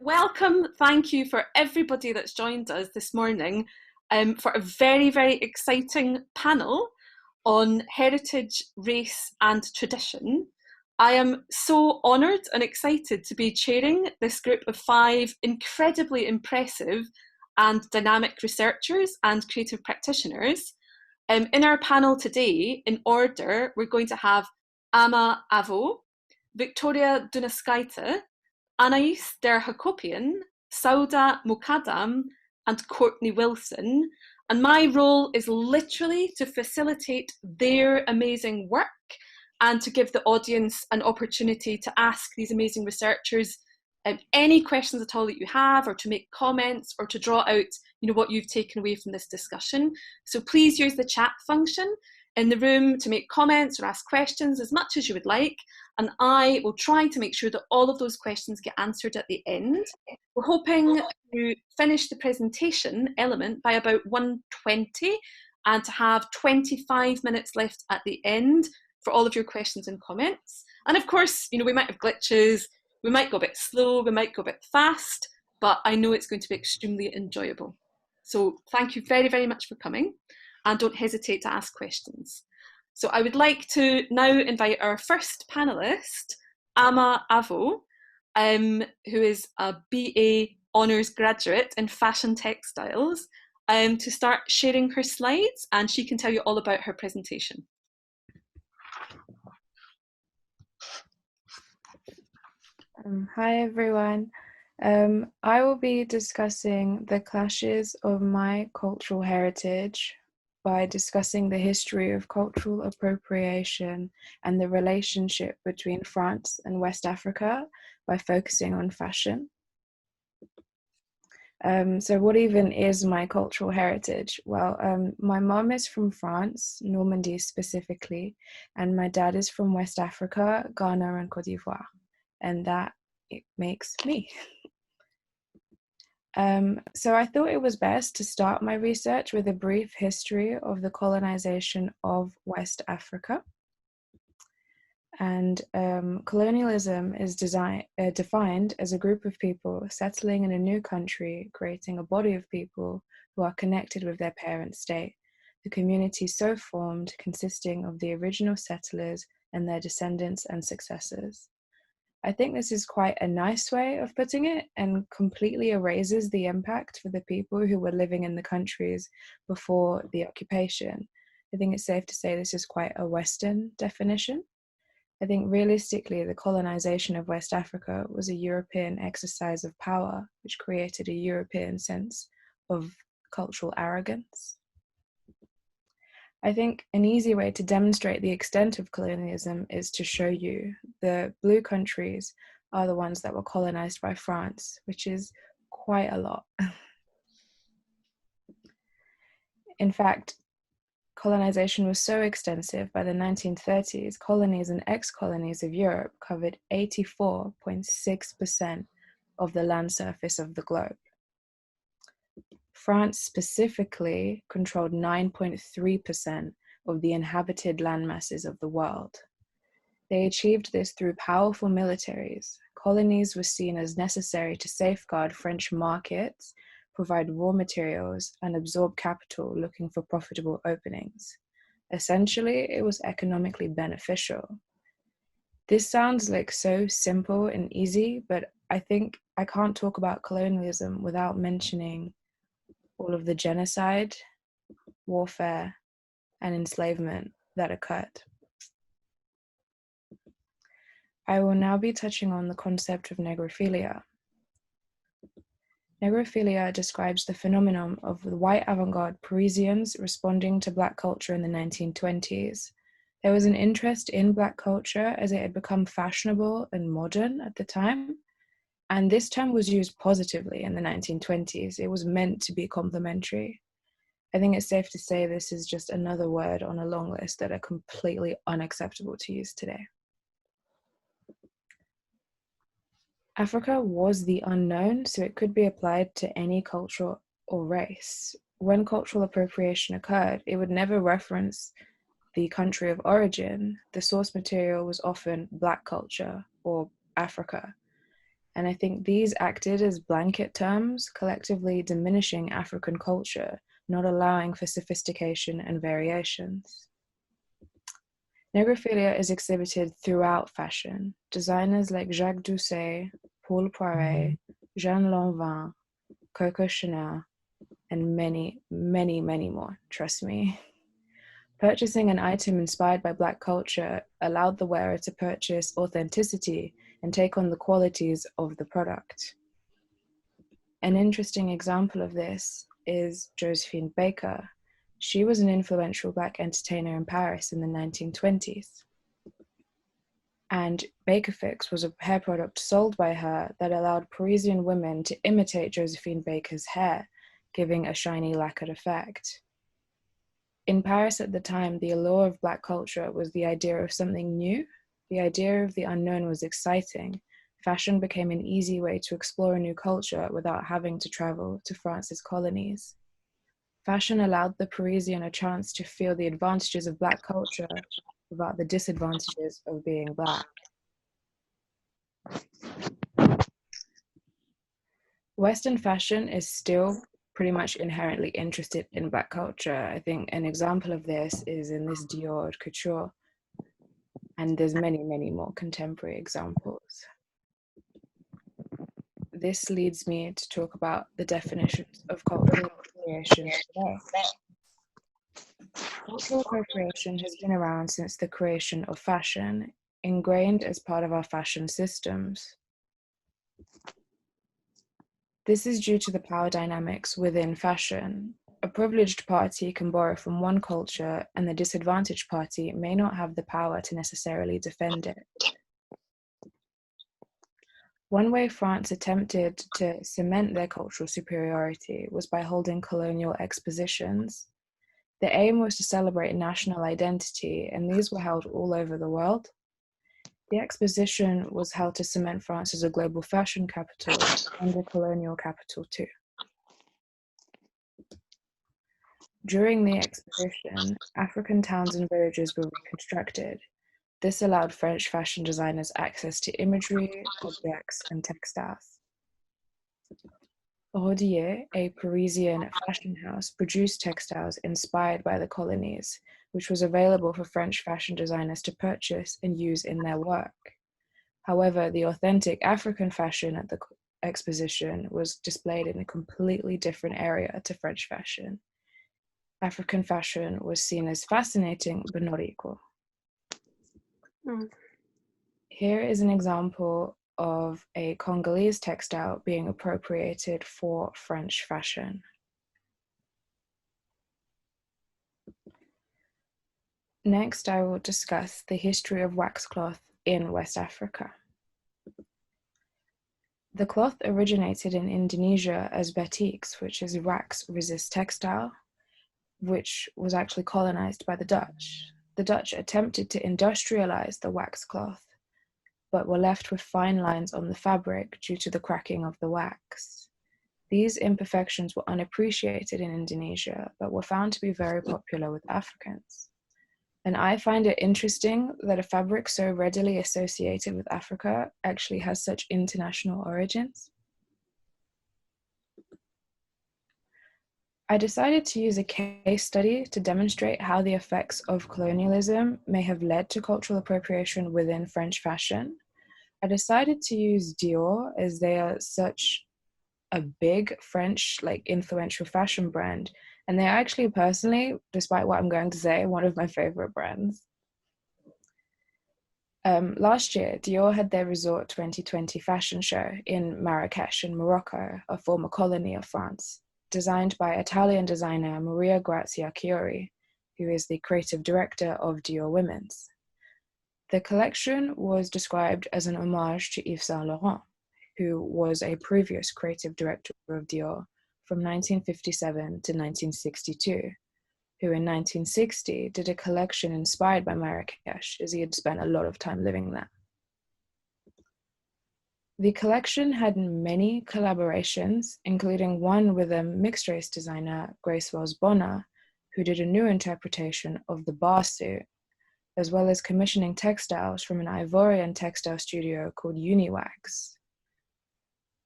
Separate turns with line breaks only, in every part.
welcome. Thank you for everybody that's joined us this morning for a very, very exciting panel on heritage, race and tradition. I am so honoured and excited to be chairing this group of 5 incredibly impressive and dynamic researchers and creative practitioners. In our panel today, in order, we're going to have Avoh, Viktoria Dunaskaite, Anais Der Hakopian, Sauda Mukadam, and Courtney Wilson. And my role is literally to facilitate their amazing work and to give the audience an opportunity to ask these amazing researchers any questions at all that you have, or to make comments, or to draw out what you've taken away from this discussion. So please use the chat function in the room to make comments or ask questions as much as you would like, and I will try to make sure that all of those questions get answered at the end. We're hoping to finish the presentation element by about 1:20 and to have 25 minutes left at the end for all of your questions and comments. And of course, we might have glitches, we might go a bit slow, we might go a bit fast, but I know it's going to be extremely enjoyable. So thank you very, very much for coming, and don't hesitate to ask questions. So I would like to now invite our first panellist, Avoh, who is a BA Honours graduate in fashion textiles, to start sharing her slides, and she can tell you all about her presentation.
Hi everyone. I will be discussing the clashes of my cultural heritage by discussing the history of cultural appropriation and the relationship between France and West Africa by focusing on fashion. So what even is my cultural heritage? Well, my mom is from France, Normandy specifically, and my dad is from West Africa, Ghana and Côte d'Ivoire. And that it makes me. So I thought it was best to start my research with a brief history of the colonization of West Africa. And colonialism is defined as a group of people settling in a new country, creating a body of people who are connected with their parent state. The community so formed consisting of the original settlers and their descendants and successors. I think this is quite a nice way of putting it and completely erases the impact for the people who were living in the countries before the occupation. I think it's safe to say this is quite a Western definition. I think realistically, the colonization of West Africa was a European exercise of power, which created a European sense of cultural arrogance. I think an easy way to demonstrate the extent of colonialism is to show you the blue countries are the ones that were colonized by France, which is quite a lot. In fact, colonization was so extensive by the 1930s, colonies and ex-colonies of Europe covered 84.6% of the land surface of the globe. France specifically controlled 9.3% of the inhabited land masses of the world. They achieved this through powerful militaries. Colonies were seen as necessary to safeguard French markets, provide raw materials, and absorb capital looking for profitable openings. Essentially, it was economically beneficial. This sounds like so simple and easy, but I think I can't talk about colonialism without mentioning all of the genocide, warfare, and enslavement that occurred. I will now be touching on the concept of negrophilia. Negrophilia describes the phenomenon of the white avant-garde Parisians responding to Black culture in the 1920s. There was an interest in Black culture as it had become fashionable and modern at the time. And this term was used positively in the 1920s. It was meant to be complimentary. I think it's safe to say this is just another word on a long list that are completely unacceptable to use today. Africa was the unknown, so it could be applied to any culture or race. When cultural appropriation occurred, it would never reference the country of origin. The source material was often Black culture or Africa. And I think these acted as blanket terms, collectively diminishing African culture, not allowing for sophistication and variations. Negrophilia is exhibited throughout fashion. Designers like Jacques Doucet, Paul Poiret, Jean Lanvin, Coco Chanel, and many, many, many more, trust me. Purchasing an item inspired by Black culture allowed the wearer to purchase authenticity and take on the qualities of the product. An interesting example of this is Josephine Baker. She was an influential Black entertainer in Paris in the 1920s. And Bakerfix was a hair product sold by her that allowed Parisian women to imitate Josephine Baker's hair, giving a shiny lacquered effect. In Paris at the time, the allure of Black culture was the idea of something new. The idea of the unknown was exciting. Fashion became an easy way to explore a new culture without having to travel to France's colonies. Fashion allowed the Parisian a chance to feel the advantages of Black culture without the disadvantages of being Black. Western fashion is still pretty much inherently interested in Black culture. I think an example of this is in this Dior couture, and there's many, many more contemporary examples. This leads me to talk about the definitions of cultural appropriation today. Cultural appropriation has been around since the creation of fashion, ingrained as part of our fashion systems. This is due to the power dynamics within fashion. A privileged party can borrow from one culture, and the disadvantaged party may not have the power to necessarily defend it. One way France attempted to cement their cultural superiority was by holding colonial expositions. The aim was to celebrate national identity, and these were held all over the world. The exposition was held to cement France as a global fashion capital and a colonial capital too. During the exposition, African towns and villages were reconstructed. This allowed French fashion designers access to imagery, objects, and textiles. Rodier, a Parisian fashion house, produced textiles inspired by the colonies, which was available for French fashion designers to purchase and use in their work. However, the authentic African fashion at the exposition was displayed in a completely different area to French fashion. African fashion was seen as fascinating but not equal. Here is an example of a Congolese textile being appropriated for French fashion. Next, I will discuss the history of waxcloth in West Africa. The cloth originated in Indonesia as batiks, which is wax-resist textile, which was actually colonized by the Dutch. The Dutch attempted to industrialize the waxcloth, but were left with fine lines on the fabric due to the cracking of the wax. These imperfections were unappreciated in Indonesia, but were found to be very popular with Africans. And I find it interesting that a fabric so readily associated with Africa actually has such international origins. I decided to use a case study to demonstrate how the effects of colonialism may have led to cultural appropriation within French fashion. I decided to use Dior as they are such a big French, influential fashion brand. And they're actually personally, despite what I'm going to say, one of my favorite brands. Last year, Dior had their Resort 2020 fashion show in Marrakesh in Morocco, a former colony of France, designed by Italian designer Maria Grazia Chiori, who is the creative director of Dior Women's. The collection was described as an homage to Yves Saint Laurent, who was a previous creative director of Dior from 1957 to 1962, who in 1960 did a collection inspired by Marrakesh, as he had spent a lot of time living there. The collection had many collaborations, including one with a mixed-race designer, Grace Wells Bonner, who did a new interpretation of the bar suit, as well as commissioning textiles from an Ivorian textile studio called Uniwax.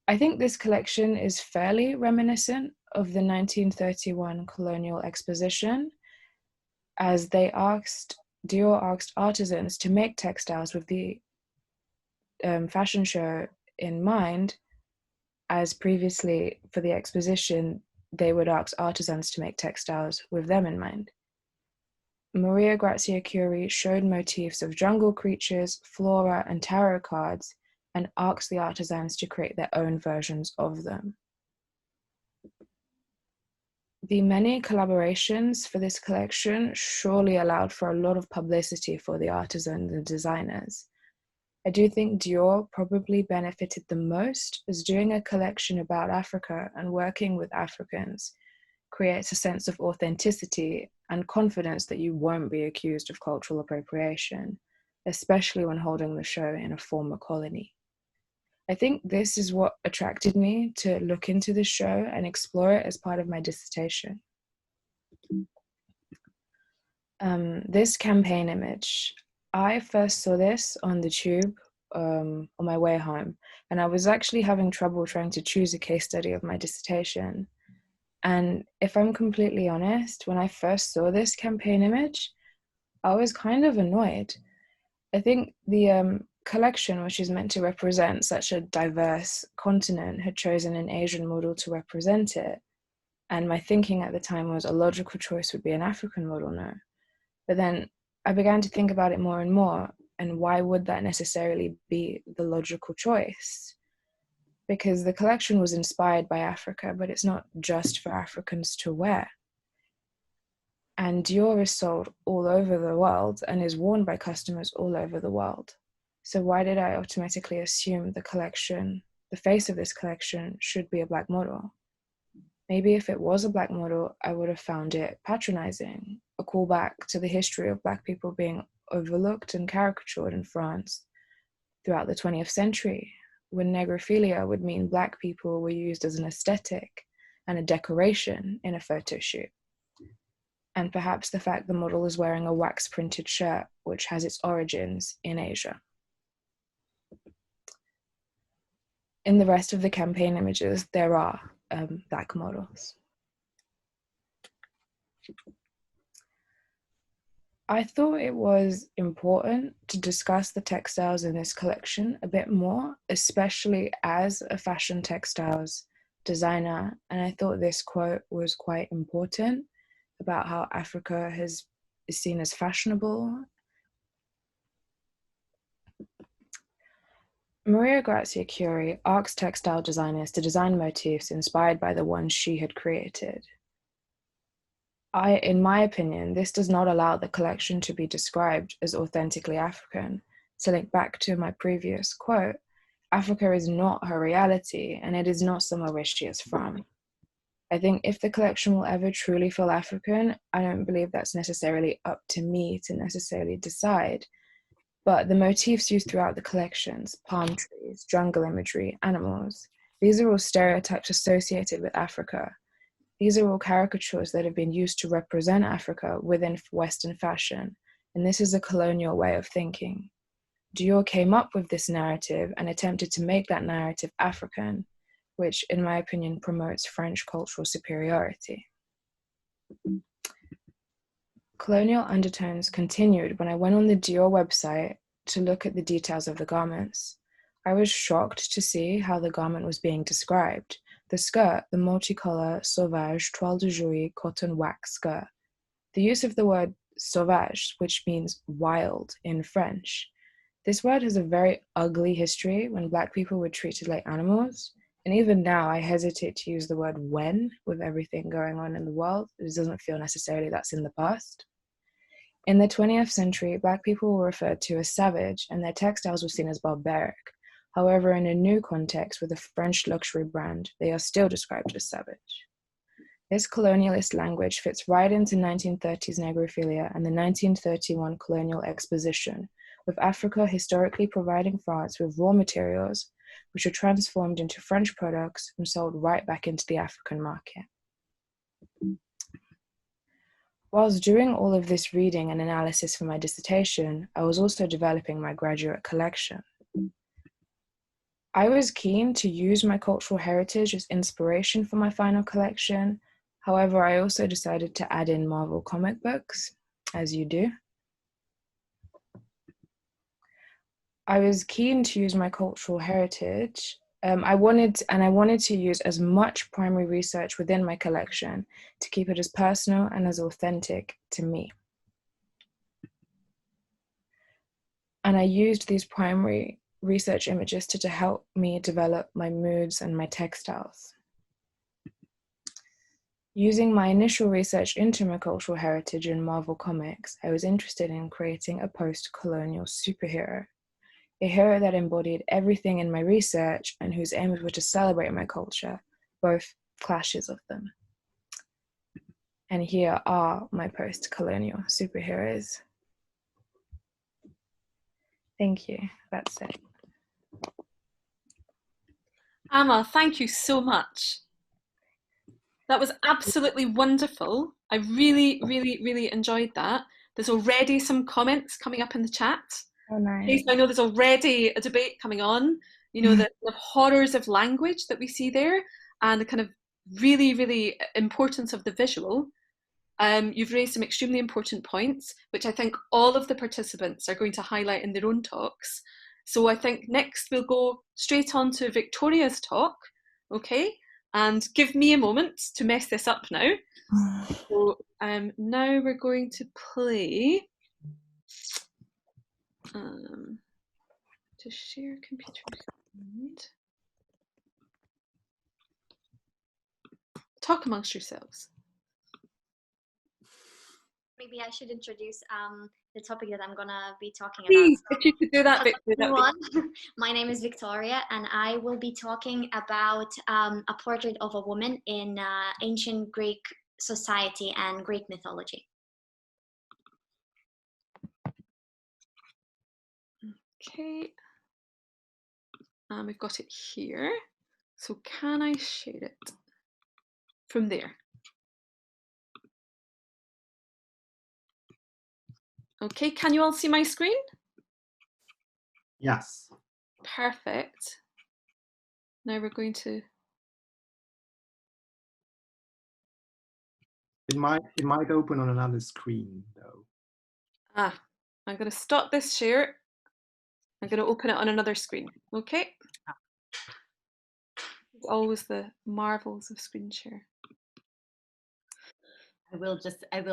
I think this collection is fairly reminiscent of the 1931 colonial exposition, as Dior asked artisans to make textiles with the fashion show in mind, as previously for the exposition, they would ask artisans to make textiles with them in mind. Maria Grazia Curie showed motifs of jungle creatures, flora, and tarot cards, and asked the artisans to create their own versions of them. The many collaborations for this collection surely allowed for a lot of publicity for the artisans and designers. I do think Dior probably benefited the most, as doing a collection about Africa and working with Africans creates a sense of authenticity and confidence that you won't be accused of cultural appropriation, especially when holding the show in a former colony. I think this is what attracted me to look into the show and explore it as part of my dissertation. This campaign image, I first saw this on the tube on my way home, and I was actually having trouble trying to choose a case study of my dissertation. And if I'm completely honest, when I first saw this campaign image, I was kind of annoyed. I think the collection, which is meant to represent such a diverse continent, had chosen an Asian model to represent it. And my thinking at the time was a logical choice would be an African model now. But then I began to think about it more and more, and why would that necessarily be the logical choice? Because the collection was inspired by Africa, but it's not just for Africans to wear. And Dior is sold all over the world and is worn by customers all over the world. So why did I automatically assume the face of this collection should be a Black model? Maybe if it was a Black model, I would have found it patronizing, a callback to the history of Black people being overlooked and caricatured in France throughout the 20th century, when negrophilia would mean Black people were used as an aesthetic and a decoration in a photo shoot. And perhaps the fact the model is wearing a wax-printed shirt, which has its origins in Asia. In the rest of the campaign images, there are Black models. I thought it was important to discuss the textiles in this collection a bit more, especially as a fashion textiles designer. And I thought this quote was quite important about how Africa is seen as fashionable. Maria Grazia Curie asked textile designers to design motifs inspired by the ones she had created. In my opinion, this does not allow the collection to be described as authentically African. To link back to my previous quote, Africa is not her reality, and it is not somewhere where she is from. I think if the collection will ever truly feel African, I don't believe that's necessarily up to me to necessarily decide. But the motifs used throughout the collections, palm trees, jungle imagery, animals, these are all stereotypes associated with Africa. These are all caricatures that have been used to represent Africa within Western fashion, and this is a colonial way of thinking. Dior came up with this narrative and attempted to make that narrative African, which, in my opinion, promotes French cultural superiority. Colonial undertones continued when I went on the Dior website to look at the details of the garments. I was shocked to see how the garment was being described. The skirt, the multicolor sauvage toile de Jouy cotton wax skirt. The use of the word sauvage, which means wild in French. This word has a very ugly history when Black people were treated like animals. And even now, I hesitate to use the word when with everything going on in the world. It doesn't feel necessarily that's in the past. In the 20th century, Black people were referred to as savage, and their textiles were seen as barbaric. However, in a new context with a French luxury brand, they are still described as savage. This colonialist language fits right into 1930s negrophilia and the 1931 colonial exposition, with Africa historically providing France with raw materials, which are transformed into French products and sold right back into the African market. Whilst doing all of this reading and analysis for my dissertation, I was also developing my graduate collection. I was keen to use my cultural heritage as inspiration for my final collection. However, I also decided to add in Marvel comic books, as you do. I was keen to use my cultural heritage. I wanted to use as much primary research within my collection to keep it as personal and as authentic to me. And I used these primary research images to help me develop my moods and my textiles. Using my initial research into my cultural heritage in Marvel Comics, I was interested in creating a post-colonial superhero, a hero that embodied everything in my research and whose aims were to celebrate my culture, both clashes of them. And here are my post-colonial superheroes. Thank you, that's it.
Amma, thank you so much. That was absolutely wonderful. I really, really, really enjoyed that. There's already some comments coming up in the chat.
Oh, nice.
I know there's already a debate coming on, you know, the horrors of language that we see there and the kind of really, really importance of the visual. You've raised some extremely important points, which I think all of the participants are going to highlight in their own talks. So I think next we'll go straight on to Victoria's talk, okay? And give me a moment to mess this up now. So now we're going to play to share computer screen. Talk amongst yourselves.
Maybe I should introduce the topic that I'm gonna be talking
Please,
about.
if you could do that, Victoria.
My name is Victoria, and I will be talking about a portrait of a woman in ancient Greek society and Greek mythology.
Okay, we've got it here. So can I share it from there? Okay, can you all see my screen?
Yes.
Perfect. Now we're going to...
It might open on another screen though.
I'm going to stop this share. I'm going to open it on another screen. Okay. It's always the marvels of screen share.
I will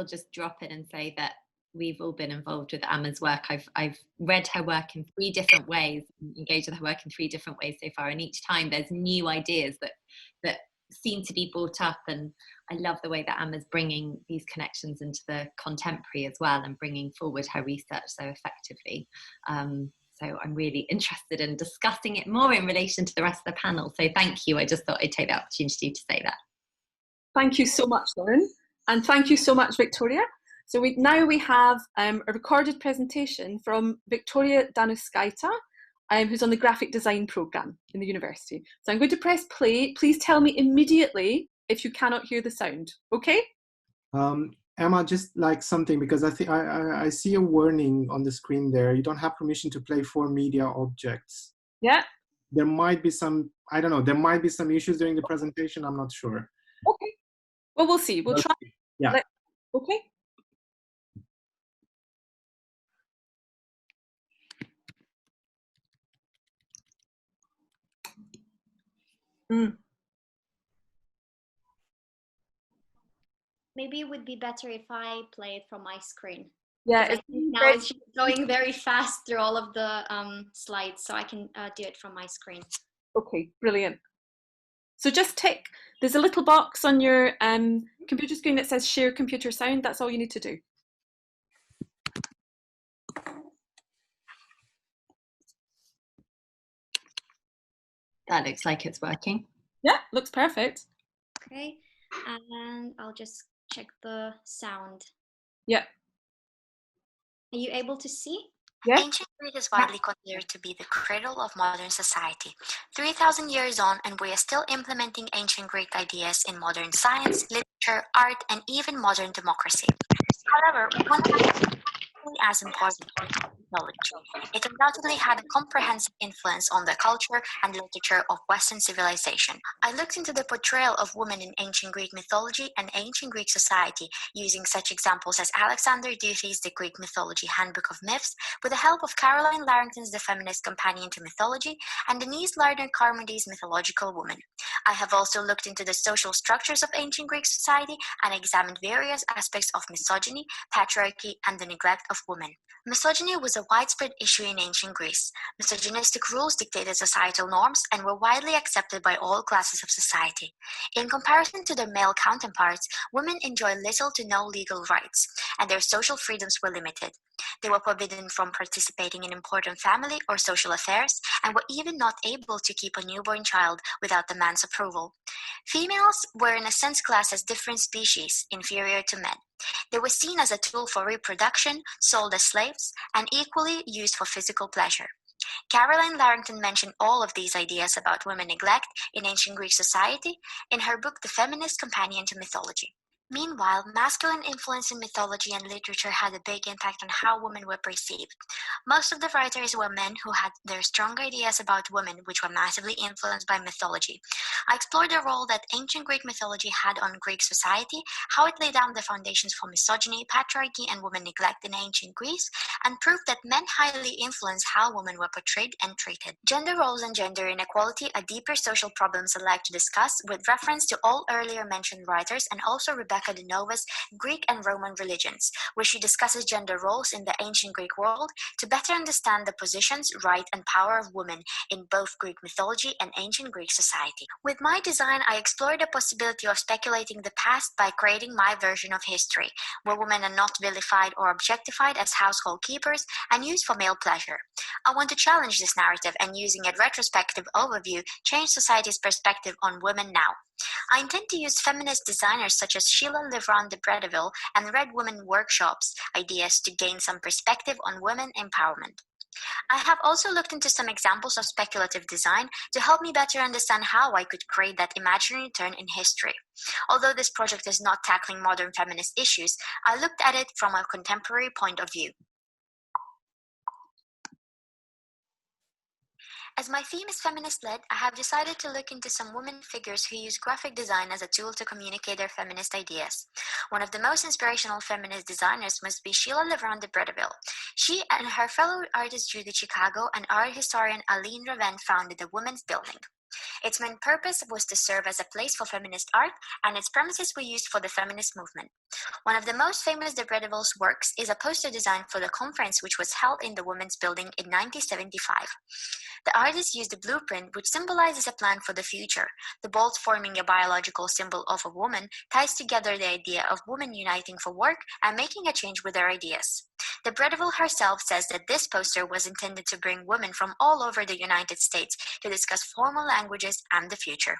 just drop in and say that we've all been involved with Amma's work. I've read her work in 3 different ways, engaged with her work in 3 different ways so far, and each time there's new ideas that seem to be brought up, and I love the way that Amma's bringing these connections into the contemporary as well and bringing forward her research so effectively. So I'm really interested in discussing it more in relation to the rest of the panel. So thank you. I just thought I'd take the opportunity to say that.
Thank you so much, Lauren. And thank you so much, Victoria. So now we have a recorded presentation from Viktoria Dunaskaite, who's on the graphic design programme in the university. So I'm going to press play. Please tell me immediately if you cannot hear the sound, okay?
Emma, just like something, because I think I see a warning on the screen there. You don't have permission to play 4 media objects.
Yeah.
There might be some, I don't know, there might be some issues during the presentation. I'm not sure.
Okay. Well, we'll see. We'll try.
Yeah.
Okay.
Maybe it would be better if I play it from my screen.
Yeah,
now it's going very fast through all of the slides, so I can do it from my screen.
Okay, brilliant. So just tick, there's a little box on your computer screen that says share computer sound. That's all you need to do.
That looks like it's working.
Yeah, looks perfect.
Okay, and I'll just check the sound.
Yeah.
Are you able to see?
Yeah.
Ancient Greek is widely considered to be the cradle of modern society. 3,000 years on, and we are still implementing ancient Greek ideas in modern science, literature, art, and even modern democracy. However, one of the as important mythology. It undoubtedly had a comprehensive influence on the culture and literature of Western civilization. I looked into the portrayal of women in ancient Greek mythology and ancient Greek society, using such examples as Alexander Duthie's The Greek Mythology Handbook of Myths, with the help of Caroline Larrington's The Feminist Companion to Mythology, and Denise Lardner Carmody's Mythological Woman. I have also looked into the social structures of ancient Greek society and examined various aspects of misogyny, patriarchy, and the neglect of women. Misogyny was a widespread issue in ancient Greece. Misogynistic rules dictated societal norms and were widely accepted by all classes of society. In comparison to their male counterparts, women enjoyed little to no legal rights, and their social freedoms were limited. They were forbidden from participating in important family or social affairs, and were even not able to keep a newborn child without the man's approval. Females were in a sense classed as different species, inferior to men. They were seen as a tool for reproduction, sold as slaves, and equally used for physical pleasure. Caroline Larrington mentioned all of these ideas about women neglect in ancient Greek society in her book The Feminist Companion to Mythology. Meanwhile, masculine influence in mythology and literature had a big impact on how women were perceived. Most of the writers were men who had their strong ideas about women, which were massively influenced by mythology. I explored the role that ancient Greek mythology had on Greek society, how it laid down the foundations for misogyny, patriarchy, and women neglect in ancient Greece, and proved that men highly influenced how women were portrayed and treated. Gender roles and gender inequality are deeper social problems I'd like to discuss with reference to all earlier mentioned writers and also Rebecca de Nova's Greek and Roman Religions, where she discusses gender roles in the ancient Greek world to better understand the positions, right, and power of women in both Greek mythology and ancient Greek society. With my design, I explored the possibility of speculating the past by creating my version of history, where women are not vilified or objectified as household keepers and used for male pleasure. I want to challenge this narrative and, using a retrospective overview, change society's perspective on women now. I intend to use feminist designers such as Sheila Levrun de Bretteville and Red Women Workshops ideas to gain some perspective on women empowerment. I have also looked into some examples of speculative design to help me better understand how I could create that imaginary turn in history. Although this project is not tackling modern feminist issues, I looked at it from a contemporary point of view. As my theme is feminist-led, I have decided to look into some women figures who use graphic design as a tool to communicate their feminist ideas. One of the most inspirational feminist designers must be Sheila Levrun de Bretteville. She and her fellow artist Judith Chicago and art historian Aline Raven founded the Women's Building. Its main purpose was to serve as a place for feminist art, and its premises were used for the feminist movement. One of the most famous de Bretteville's works is a poster design for the conference which was held in the Women's Building in 1975. The artist used a blueprint which symbolizes a plan for the future. The bolt forming a biological symbol of a woman ties together the idea of women uniting for work and making a change with their ideas. De Bretteville herself says that this poster was intended to bring women from all over the United States to discuss formal languages and the future.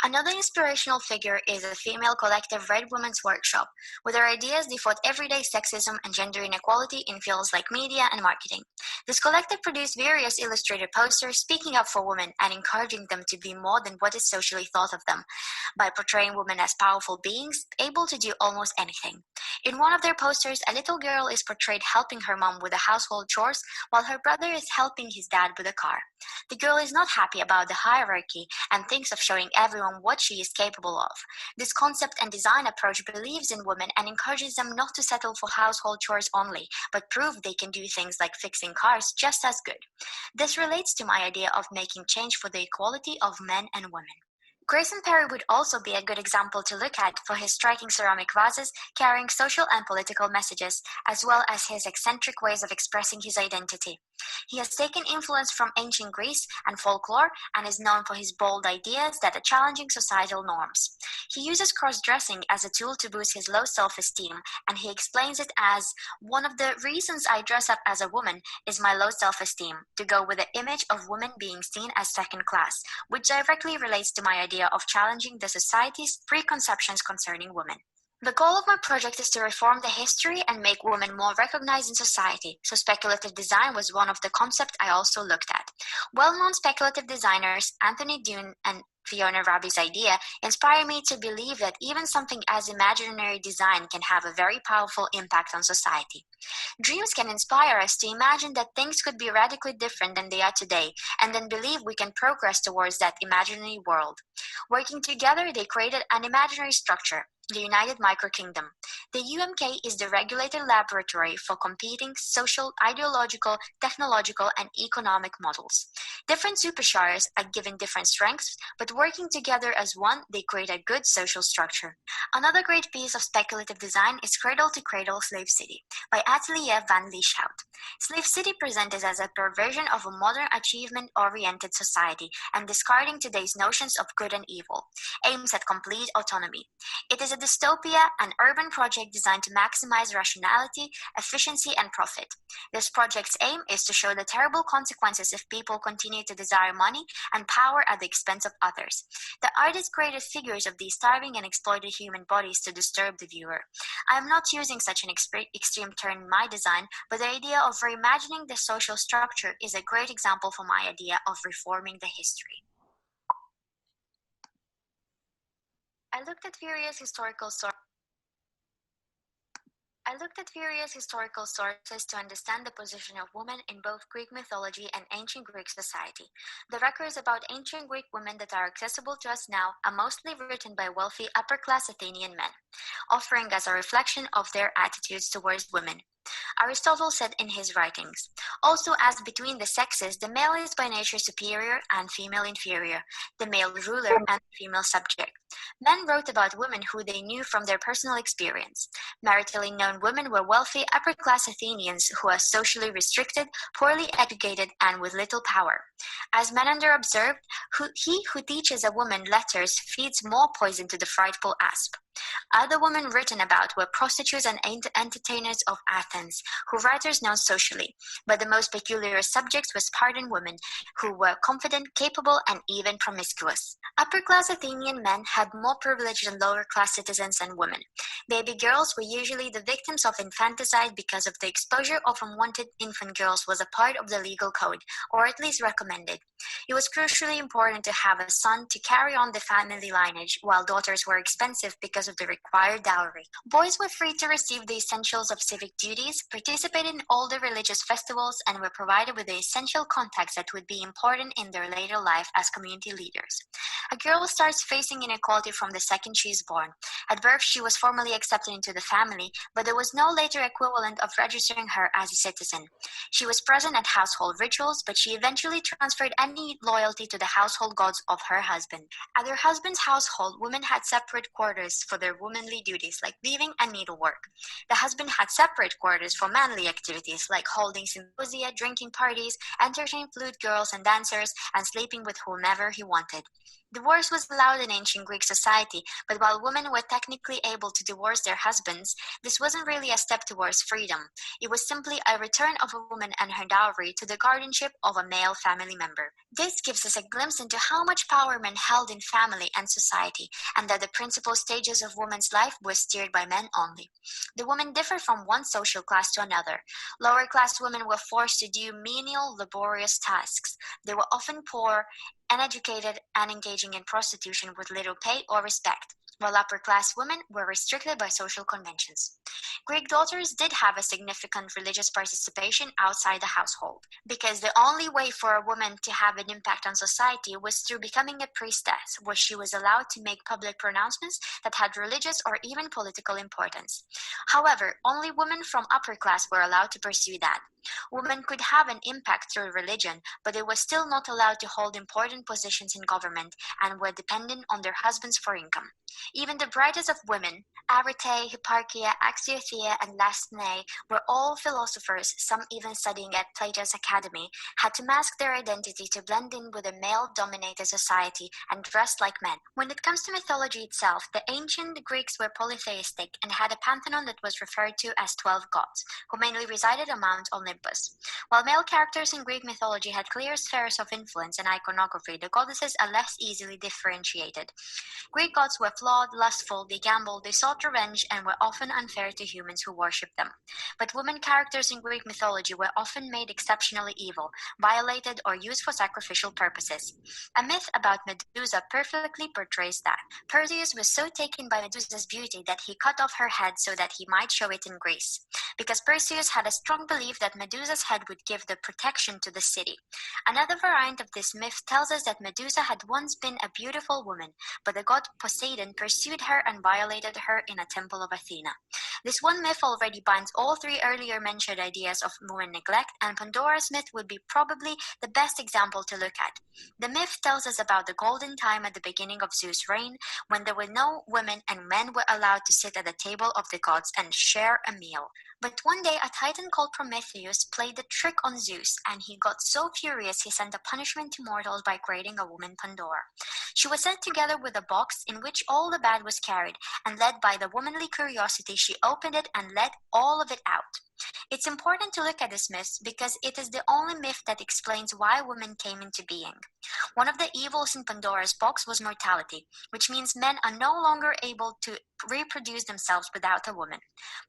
Another inspirational figure is the female collective Red Women's Workshop. With their ideas, they fought everyday sexism and gender inequality in fields like media and marketing. This collective produced various illustrated posters speaking up for women and encouraging them to be more than what is socially thought of them, by portraying women as powerful beings able to do almost anything. In one of their posters, a little girl is portrayed helping her mom with the household chores while her brother is helping his dad with a car. The girl is not happy about the hierarchy and thinks of showing everyone what she is capable of. This concept and design approach believes in women and encourages them not to settle for household chores only, but prove they can do things like fixing cars just as good. This relates to my idea of making change for the equality of men and women. Grayson Perry would also be a good example to look at for his striking ceramic vases carrying social and political messages, as well as his eccentric ways of expressing his identity. He has taken influence from ancient Greece and folklore and is known for his bold ideas that are challenging societal norms. He uses cross-dressing as a tool to boost his low self-esteem, and he explains it as, "One of the reasons I dress up as a woman is my low self-esteem, to go with the image of women being seen as second class, which directly relates to my idea of challenging the society's preconceptions concerning women." The goal of my project is to reform the history and make women more recognized in society, so speculative design was one of the concepts I also looked at. Well-known speculative designers Anthony Dune and Fiona Rabi's idea inspired me to believe that even something as imaginary design can have a very powerful impact on society. Dreams can inspire us to imagine that things could be radically different than they are today, and then believe we can progress towards that imaginary world. Working together, they created an imaginary structure, the United Microkingdom. The UMK is the regulated laboratory for competing social, ideological, technological, and economic models. Different superstars are given different strengths, but working together as one, they create a good social structure. Another great piece of speculative design is Cradle to Cradle Slave City by Atelier van Lieshout. Slave City presented as a perversion of a modern achievement-oriented society and discarding today's notions of good and evil, aims at complete autonomy. It is a dystopia, an urban project designed to maximize rationality, efficiency, and profit. This project's aim is to show the terrible consequences if people continue to desire money and power at the expense of others. The artist created figures of these starving and exploited human bodies to disturb the viewer. I am not using such an extreme term in my design, but the idea of reimagining the social structure is a great example for my idea of reforming the history. I looked at various historical sources to understand the position of women in both Greek mythology and ancient Greek society. The records about ancient Greek women that are accessible to us now are mostly written by wealthy upper-class Athenian men, offering us a reflection of their attitudes towards women. Aristotle said in his writings, "Also as between the sexes, the male is by nature superior and female inferior, the male ruler and the female subject." Men wrote about women who they knew from their personal experience. Maritally known women were wealthy upper-class Athenians who are socially restricted, poorly educated, and with little power. As Menander observed, he who teaches a woman letters feeds more poison to the frightful asp. Other women written about were prostitutes and entertainers of Athens, who writers know socially, but the most peculiar subjects were Spartan women, who were confident, capable, and even promiscuous. Upper-class Athenian men had more privilege than lower-class citizens and women. Baby girls were usually the victims of infanticide because of the exposure of unwanted infant girls was a part of the legal code, or at least recommended. It was crucially important to have a son to carry on the family lineage, while daughters were expensive because of the required dowry. Boys were free to receive the essentials of civic duties, participate in all the religious festivals, and were provided with the essential contacts that would be important in their later life as community leaders. A girl starts facing inequality from the second she is born. At birth, she was formally accepted into the family, but there was no later equivalent of registering her as a citizen. She was present at household rituals, but she eventually transferred any loyalty to the household gods of her husband. At her husband's household, women had separate quarters for their womanly duties like weaving and needlework. The husband had separate quarters for manly activities like holding symposia, drinking parties, entertaining flute girls and dancers, and sleeping with whomever he wanted. Divorce was allowed in ancient Greek society, but while women were technically able to divorce their husbands, this wasn't really a step towards freedom. It was simply a return of a woman and her dowry to the guardianship of a male family member. This gives us a glimpse into how much power men held in family and society, and that the principal stages of women's life were steered by men only. The women differed from one social class to another. Lower class women were forced to do menial, laborious tasks. They were often poor, uneducated, and engaging in prostitution with little pay or respect, while upper-class women were restricted by social conventions. Greek daughters did have a significant religious participation outside the household, because the only way for a woman to have an impact on society was through becoming a priestess, where she was allowed to make public pronouncements that had religious or even political importance. However, only women from upper class were allowed to pursue that. Women could have an impact through religion, but they were still not allowed to hold important positions in government and were dependent on their husbands for income. Even the brightest of women, Arete, Hipparchia, Axiothea, and Lasthenae, were all philosophers, some even studying at Plato's Academy, had to mask their identity to blend in with a male-dominated society and dress like men. When it comes to mythology itself, the ancient Greeks were polytheistic and had a pantheon that was referred to as 12 gods, who mainly resided on Mount Olympus. While male characters in Greek mythology had clear spheres of influence and iconography, the goddesses are less easily differentiated. Greek gods were flawed, lustful, they gambled, they sought revenge, and were often unfair to humans who worship them. But women characters in Greek mythology were often made exceptionally evil, violated, or used for sacrificial purposes. A myth about Medusa perfectly portrays that. Perseus was so taken by Medusa's beauty that he cut off her head so that he might show it in Greece, because Perseus had a strong belief that Medusa's head would give the protection to the city. Another variant of this myth tells us that Medusa had once been a beautiful woman, but the god Poseidon pursued her and violated her in a temple of Athena. This one myth already binds all three earlier mentioned ideas of women neglect, and Pandora's myth would be probably the best example to look at. The myth tells us about the golden time at the beginning of Zeus' reign, when there were no women and men were allowed to sit at the table of the gods and share a meal. But one day a titan called Prometheus played the trick on Zeus, and he got so furious he sent a punishment to mortals by creating a woman Pandora. She was sent together with a box in which all the bad was carried, and led by the womanly curiosity, she opened it and let all of it out. It's important to look at this myth because it is the only myth that explains why women came into being. One of the evils in Pandora's box was mortality, which means men are no longer able to reproduce themselves without a woman.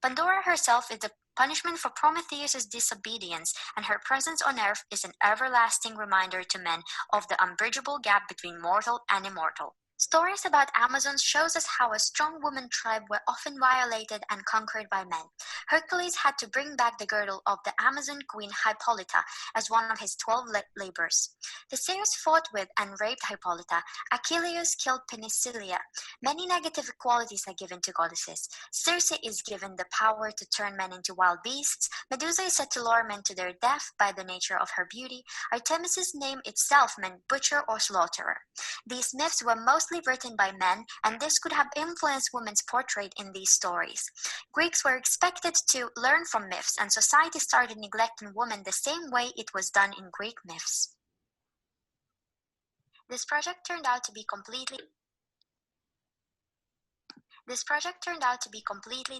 Pandora herself is the punishment for Prometheus' disobedience, and her presence on earth is an everlasting reminder to men of the unbridgeable gap between mortal and immortal. Stories about Amazons shows us how a strong woman tribe were often violated and conquered by men. Hercules had to bring back the girdle of the Amazon queen Hippolyta as one of his 12 labors. Theseus fought with and raped Hippolyta. Achilles killed Penicilia. Many negative qualities are given to goddesses. Circe is given the power to turn men into wild beasts. Medusa is said to lure men to their death by the nature of her beauty. Artemis's name itself meant butcher or slaughterer. These myths were mostly written by men, and this could have influenced women's portrait in these stories. Greeks were expected to learn from myths, and society started neglecting women the same way it was done in Greek myths. This project turned out to be completely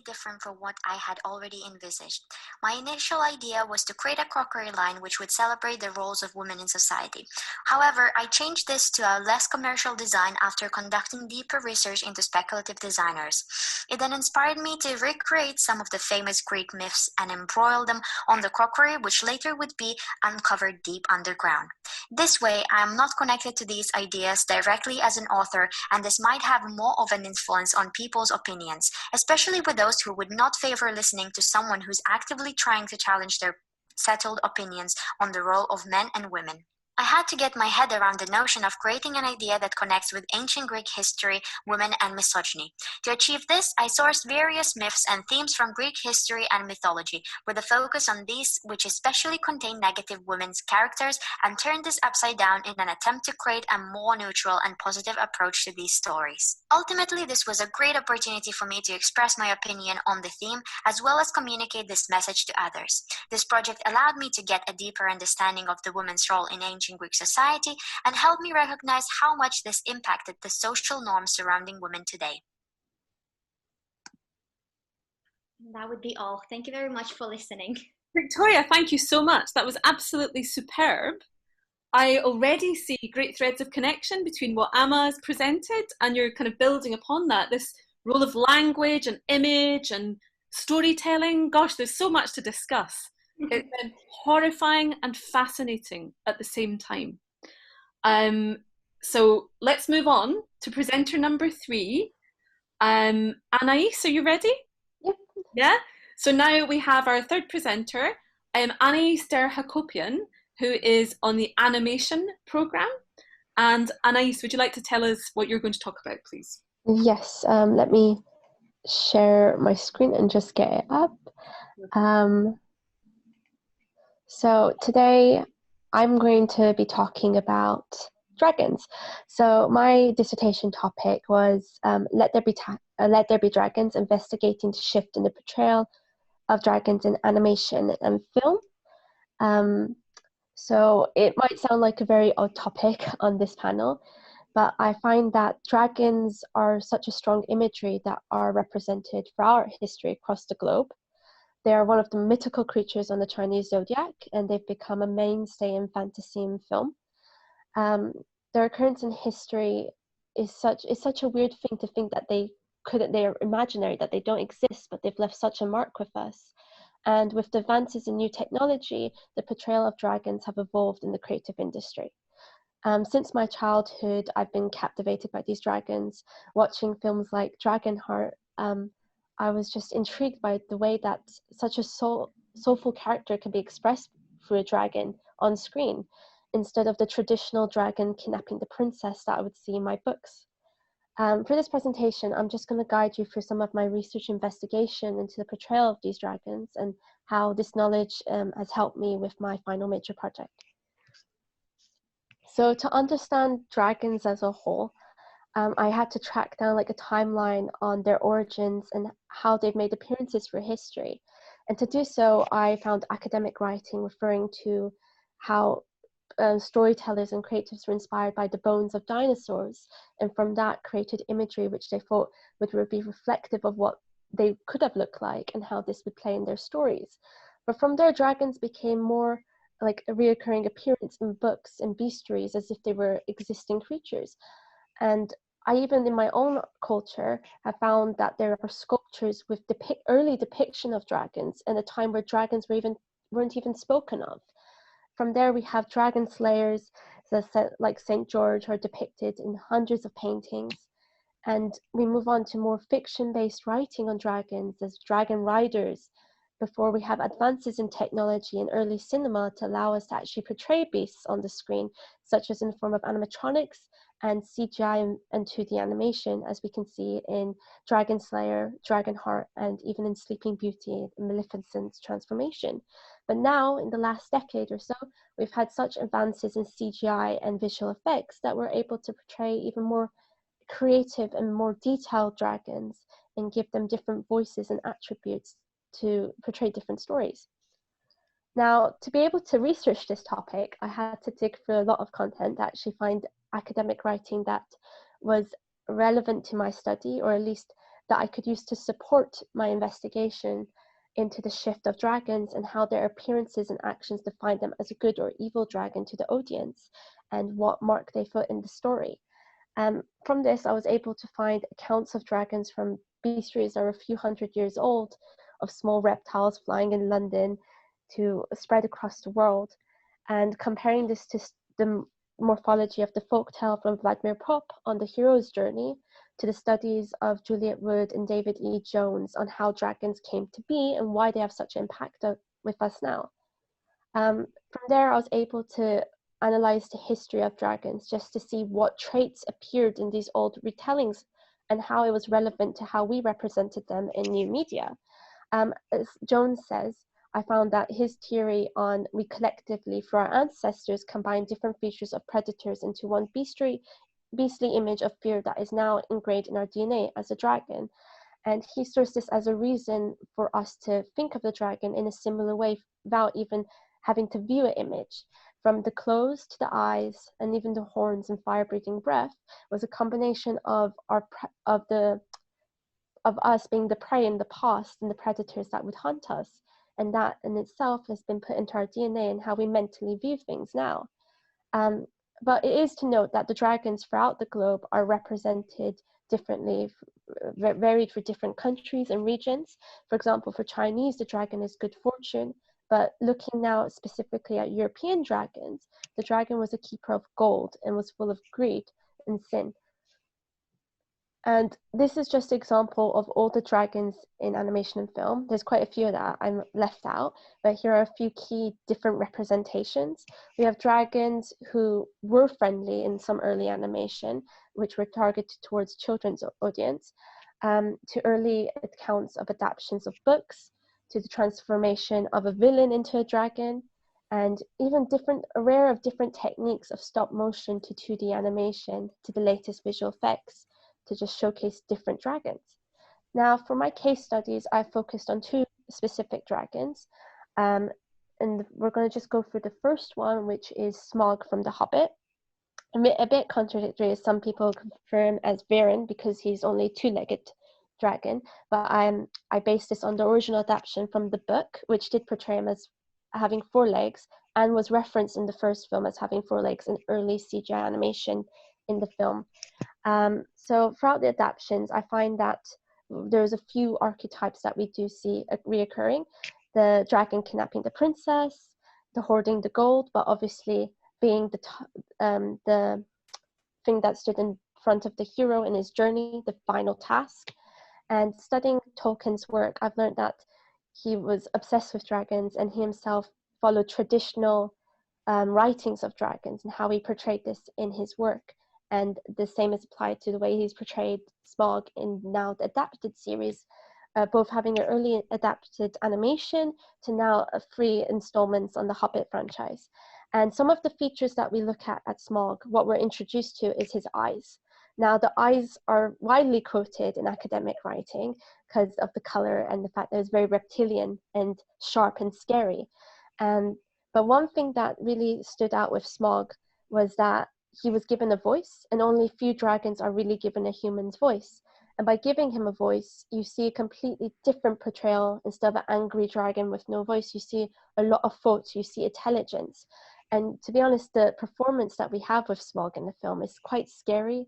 different from what I had already envisaged. My initial idea was to create a crockery line which would celebrate the roles of women in society. However, I changed this to a less commercial design after conducting deeper research into speculative designers. It then inspired me to recreate some of the famous Greek myths and embroil them on the crockery, which later would be uncovered deep underground. This way, I am not connected to these ideas directly as an author, and this might have more of an influence on people's opinions, especially with those who would not favor listening to someone who's actively trying to challenge their settled opinions on the role of men and women. I had to get my head around the notion of creating an idea that connects with ancient Greek history, women, and misogyny. To achieve this, I sourced various myths and themes from Greek history and mythology, with a focus on these which especially contain negative women's characters, and turned this upside down in an attempt to create a more neutral and positive approach to these stories. Ultimately, this was a great opportunity for me to express my opinion on the theme, as well as communicate this message to others. This project allowed me to get a deeper understanding of the woman's role in ancient Greek society and helped me recognize how much this impacted the social norms surrounding women today.
That would be all. Thank you very much for listening.
Victoria, thank you so much. That was absolutely superb. I already see great threads of connection between what Amma has presented, and you're kind of building upon that, this role of language and image and storytelling. Gosh, there's so much to discuss. It's been horrifying and fascinating at the same time. So let's move on to presenter number 3. Anais, are you ready?
Yep.
Yeah? So now we have our third presenter, Anais der Hakopian, who is on the animation program. And Anais, would you like to tell us what you're going to talk about, please?
Yes, let me share my screen and just get it up. So today I'm going to be talking about dragons. So my dissertation topic was Let There Be Dragons, investigating the shift in the portrayal of dragons in animation and film. So it might sound like a very odd topic on this panel, but I find that dragons are such a strong imagery that are represented throughout history across the globe. They are one of the mythical creatures on the Chinese zodiac, and they've become a mainstay in fantasy and film. Their occurrence in history is such a weird thing to think that they they're imaginary, that they don't exist, but they've left such a mark with us. And with the advances in new technology, the portrayal of dragons have evolved in the creative industry. Since my childhood, I've been captivated by these dragons. Watching films like Dragonheart, I was just intrigued by the way that such a soulful character can be expressed through a dragon on screen, instead of the traditional dragon kidnapping the princess that I would see in my books. For this presentation, I'm just going to guide you through some of my research investigation into the portrayal of these dragons and how this knowledge has helped me with my final major project. So to understand dragons as a whole, I had to track down like a timeline on their origins and how they've made appearances through history. And to do so, I found academic writing referring to how storytellers and creatives were inspired by the bones of dinosaurs, and from that created imagery which they thought would be reflective of what they could have looked like and how this would play in their stories. But from there, dragons became more like a reoccurring appearance in books and bestiaries, as if they were existing creatures. And I even in my own culture have found that there are sculptures with early depiction of dragons in a time where dragons weren't even spoken of. From there, we have dragon slayers, like St. George, are depicted in hundreds of paintings. And we move on to more fiction-based writing on dragons as dragon riders, before we have advances in technology and early cinema to allow us to actually portray beasts on the screen, such as in the form of animatronics and CGI and 2D animation, as we can see in Dragon Slayer, Dragonheart, and even in Sleeping Beauty and Maleficent's transformation. But now, in the last decade or so, we've had such advances in CGI and visual effects that we're able to portray even more creative and more detailed dragons and give them different voices and attributes to portray different stories. Now, to be able to research this topic, I had to dig through a lot of content to actually find academic writing that was relevant to my study, or at least that I could use to support my investigation into the shift of dragons and how their appearances and actions define them as a good or evil dragon to the audience, and what mark they put in the story. From this, I was able to find accounts of dragons from bestiaries that are a few hundred years old, of small reptiles flying in London to spread across the world, and comparing this to the morphology of the folktale from Vladimir Popp on the hero's journey, to the studies of Juliet Wood and David E. Jones on how dragons came to be and why they have such impact with us now. From there, I was able to analyze the history of dragons just to see what traits appeared in these old retellings and how it was relevant to how we represented them in new media. As Jones says, I found that his theory on we collectively, through our ancestors, combine different features of predators into one beastly image of fear that is now ingrained in our DNA as a dragon. And he serves this as a reason for us to think of the dragon in a similar way without even having to view an image. From the claws to the eyes and even the horns and fire-breathing breath was a combination of us being the prey in the past and the predators that would hunt us. And that in itself has been put into our DNA and how we mentally view things now. But it is to note that the dragons throughout the globe are represented differently, varied for different countries and regions. For example, for Chinese, the dragon is good fortune. But looking now specifically at European dragons, the dragon was a keeper of gold and was full of greed and sin. And this is just an example of all the dragons in animation and film. There's quite a few that I'm left out, but here are a few key different representations. We have dragons who were friendly in some early animation, which were targeted towards children's audience, to early accounts of adaptations of books, to the transformation of a villain into a dragon, and even array of different techniques of stop motion to 2D animation, to the latest visual effects, to just showcase different dragons. Now, for my case studies, I focused on two specific dragons, and we're going to just go through the first one, which is Smaug from The Hobbit. A bit contradictory, as some people confirm as Varan because he's only two-legged dragon, but I based this on the original adaptation from the book, which did portray him as having 4 legs and was referenced in the first film as having 4 legs in early CGI animation in the film. So throughout the adaptations, I find that there's a few archetypes that we do see reoccurring. The dragon kidnapping the princess, the hoarding the gold, but obviously being the thing that stood in front of the hero in his journey, the final task. And studying Tolkien's work, I've learned that he was obsessed with dragons, and he himself followed traditional writings of dragons and how he portrayed this in his work. And the same is applied to the way he's portrayed Smaug in now the adapted series, both having an early adapted animation to now 3 installments on the Hobbit franchise. And some of the features that we look at Smaug, what we're introduced to is his eyes. Now, the eyes are widely quoted in academic writing because of the color and the fact that it's very reptilian and sharp and scary. But one thing that really stood out with Smaug was that he was given a voice, and only few dragons are really given a human's voice. And by giving him a voice, you see a completely different portrayal. Instead of an angry dragon with no voice, you see a lot of thoughts, you see intelligence. And to be honest, the performance that we have with Smaug in the film is quite scary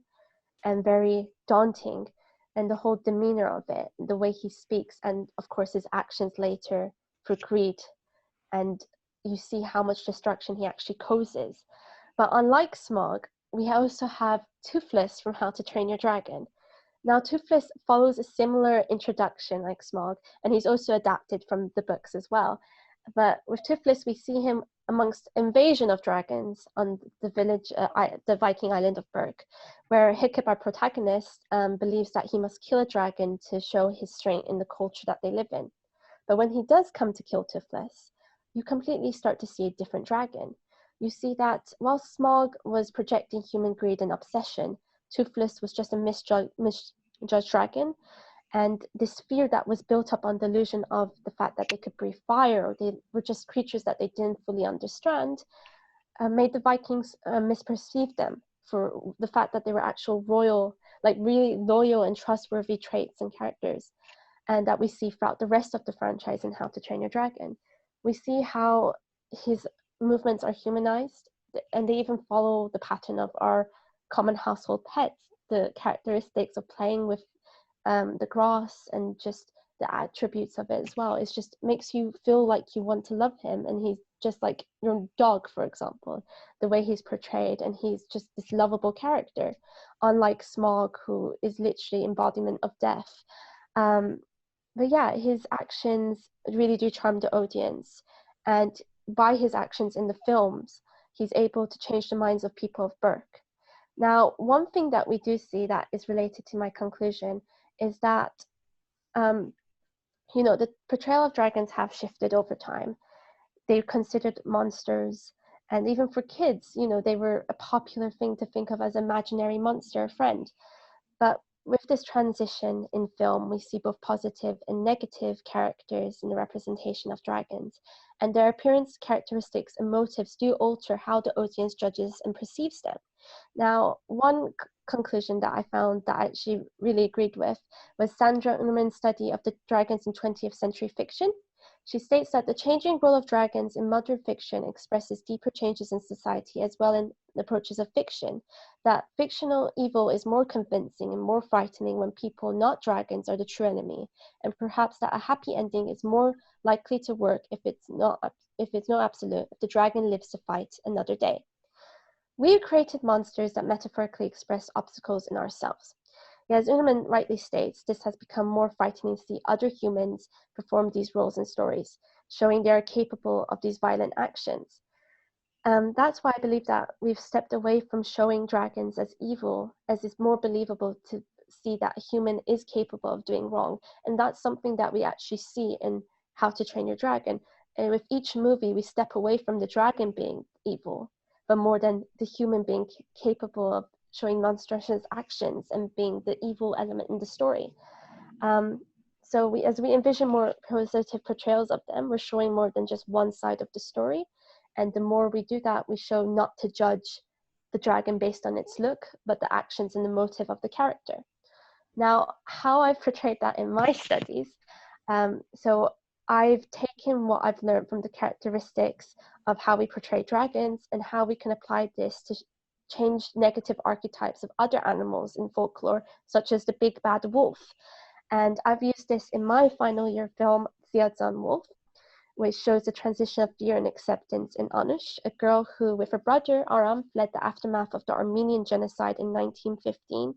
and very daunting. And the whole demeanor of it, the way he speaks, and of course his actions later for greed. And you see how much destruction he actually causes. But unlike Smaug, we also have Toothless from How to Train Your Dragon. Now, Toothless follows a similar introduction like Smaug, and he's also adapted from the books as well. But with Toothless, we see him amongst invasion of dragons on the village, the Viking island of Berg, where Hiccup, our protagonist, believes that he must kill a dragon to show his strength in the culture that they live in. But when he does come to kill Toothless, you completely start to see a different dragon. You see that while Smaug was projecting human greed and obsession, Toothless was just a misjudged dragon. And this fear that was built up on the illusion of the fact that they could breathe fire, or they were just creatures that they didn't fully understand, made the Vikings misperceive them for the fact that they were actual royal, like really loyal and trustworthy traits and characters. And that we see throughout the rest of the franchise in How to Train Your Dragon. We see how his movements are humanized, and they even follow the pattern of our common household pets, the characteristics of playing with the grass and just the attributes of it as well. It just makes you feel like you want to love him, and he's just like your dog, for example, the way he's portrayed, and he's just this lovable character, unlike Smaug, who is literally embodiment of death. But yeah, his actions really do charm the audience, and by his actions in the films, he's able to change the minds of people of Berk. Now, one thing that we do see that is related to my conclusion is that, the portrayal of dragons have shifted over time. They're considered monsters, and even for kids, they were a popular thing to think of as an imaginary monster friend. But with this transition in film, we see both positive and negative characters in the representation of dragons, and their appearance, characteristics, and motives do alter how the audience judges and perceives them. Now, one conclusion that I found that I actually really agreed with was Sandra Ullman's study of the dragons in 20th century fiction. She states that the changing role of dragons in modern fiction expresses deeper changes in society as well in the approaches of fiction, that fictional evil is more convincing and more frightening when people, not dragons, are the true enemy, and perhaps that a happy ending is more likely to work if it's not absolute, if the dragon lives to fight another day. We created monsters that metaphorically express obstacles in ourselves. As Ullman rightly states, this has become more frightening to see other humans perform these roles in stories, showing they are capable of these violent actions. That's why I believe that we've stepped away from showing dragons as evil, as it's more believable to see that a human is capable of doing wrong. And that's something that we actually see in How to Train Your Dragon. And with each movie, we step away from the dragon being evil, but more than the human being capable of showing monstrous actions and being the evil element in the story. So as we envision more positive portrayals of them, we're showing more than just one side of the story. And the more we do that, we show not to judge the dragon based on its look, but the actions and the motive of the character. Now, how I've portrayed that in my studies, so I've taken what I've learned from the characteristics of how we portray dragons and how we can apply this to change negative archetypes of other animals in folklore, such as the big bad wolf. And I've used this in my final year film, Ziadzan Wolf, which shows the transition of fear and acceptance in Anush, a girl who, with her brother Aram, fled the aftermath of the Armenian genocide in 1915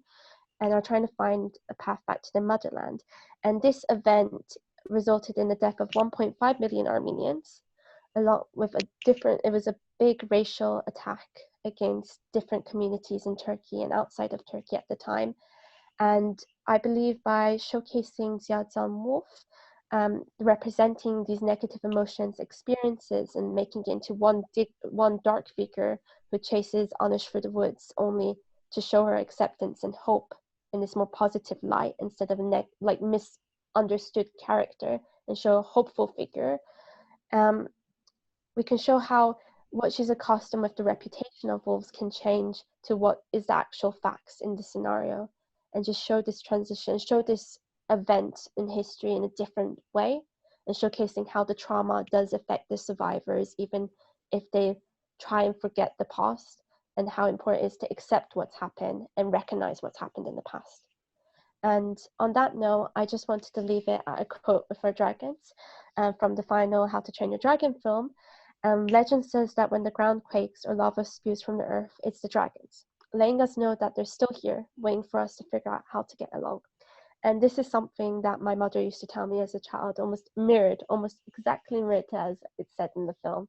and are trying to find a path back to their motherland. And this event resulted in the death of 1.5 million Armenians, along with it was a big racial attack against different communities in Turkey and outside of Turkey at the time. And I believe by showcasing Ziadzan Wolf, representing these negative emotions, experiences, and making it into one dark figure who chases Anush for the woods, only to show her acceptance and hope in this more positive light instead of a misunderstood character, and show a hopeful figure. We can show how what she's accustomed with the reputation of wolves can change to what is the actual facts in the scenario, and just show this transition, show this event in history in a different way, and showcasing how the trauma does affect the survivors even if they try and forget the past, and how important it is to accept what's happened and recognize what's happened in the past. And on that note, I just wanted to leave it at a quote with our dragons from the final How to Train Your Dragon film. Legend says that when the ground quakes or lava spews from the earth, it's the dragons, letting us know that they're still here, waiting for us to figure out how to get along. And this is something that my mother used to tell me as a child, almost exactly mirrored as it's said in the film.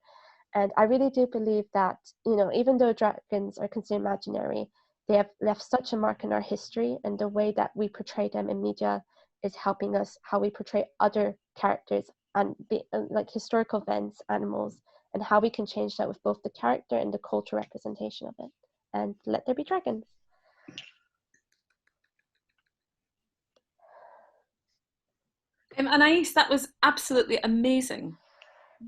And I really do believe that, even though dragons are considered imaginary, they have left such a mark in our history, and the way that we portray them in media is helping us how we portray other characters and like historical events, animals, and how we can change that with both the character and the cultural representation of it. And let there be dragons.
Anais, that was absolutely amazing.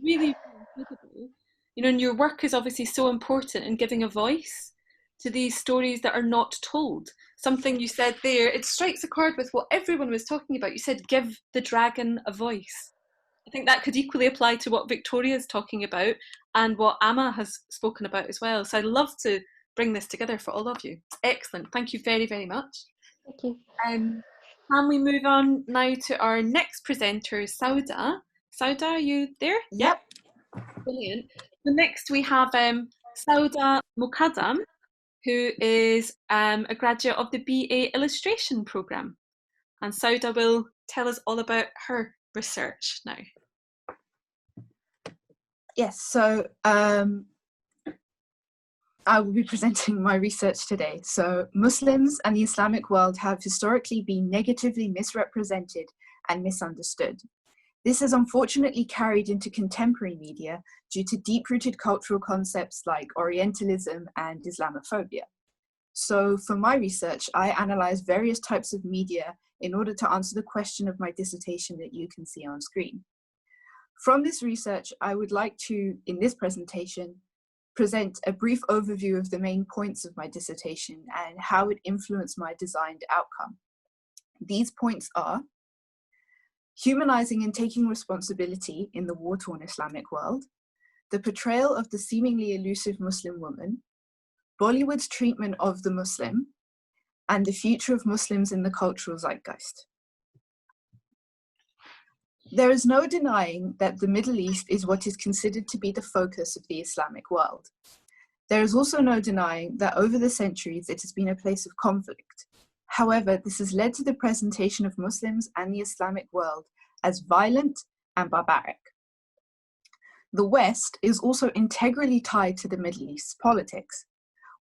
Really, really incredible. And your work is obviously so important in giving a voice to these stories that are not told. Something you said there, it strikes a chord with what everyone was talking about. You said, give the dragon a voice. I think that could equally apply to what Viktoria is talking about and what Amma has spoken about as well. So I'd love to bring this together for all of you. Excellent. Thank you very, very much.
Thank you.
Can we move on now to our next presenter, Sauda? Sauda, are you there?
Yep.
Brilliant. So next we have Sauda Mukaddam, who is a graduate of the BA Illustration programme. And Sauda will tell us all about her research now.
Yes, so I will be presenting my research today. So Muslims and the Islamic world have historically been negatively misrepresented and misunderstood. This has unfortunately carried into contemporary media due to deep-rooted cultural concepts like Orientalism and Islamophobia. So for my research, I analysed various types of media in order to answer the question of my dissertation that you can see on screen. From this research, I would like to, in this presentation, present a brief overview of the main points of my dissertation and how it influenced my designed outcome. These points are humanizing and taking responsibility in the war-torn Islamic world, the portrayal of the seemingly elusive Muslim woman, Bollywood's treatment of the Muslim, and the future of Muslims in the cultural zeitgeist. There is no denying that the Middle East is what is considered to be the focus of the Islamic world. There is also no denying that over the centuries it has been a place of conflict. However, this has led to the presentation of Muslims and the Islamic world as violent and barbaric. The West is also integrally tied to the Middle East's politics.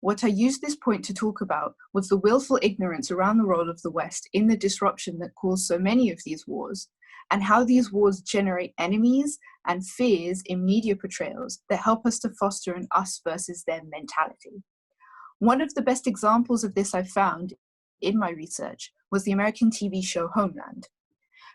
What I used this point to talk about was the willful ignorance around the role of the West in the disruption that caused so many of these wars, and how these wars generate enemies and fears in media portrayals that help us to foster an us versus them mentality. One of the best examples of this I found in my research was the American TV show Homeland.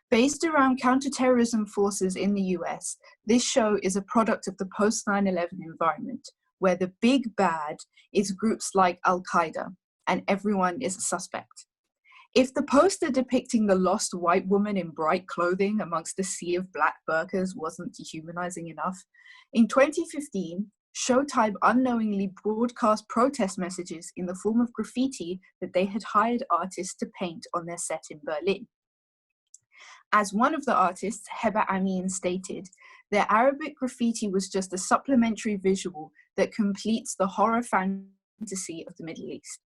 Based around counterterrorism forces in the US, this show is a product of the post 9/11 environment, where the big bad is groups like Al-Qaeda, and everyone is a suspect. If the poster depicting the lost white woman in bright clothing amongst a sea of black burqas wasn't dehumanizing enough, in 2015, Showtime unknowingly broadcast protest messages in the form of graffiti that they had hired artists to paint on their set in Berlin. As one of the artists, Heba Amin, stated, their Arabic graffiti was just a supplementary visual that completes the horror fantasy of the Middle East.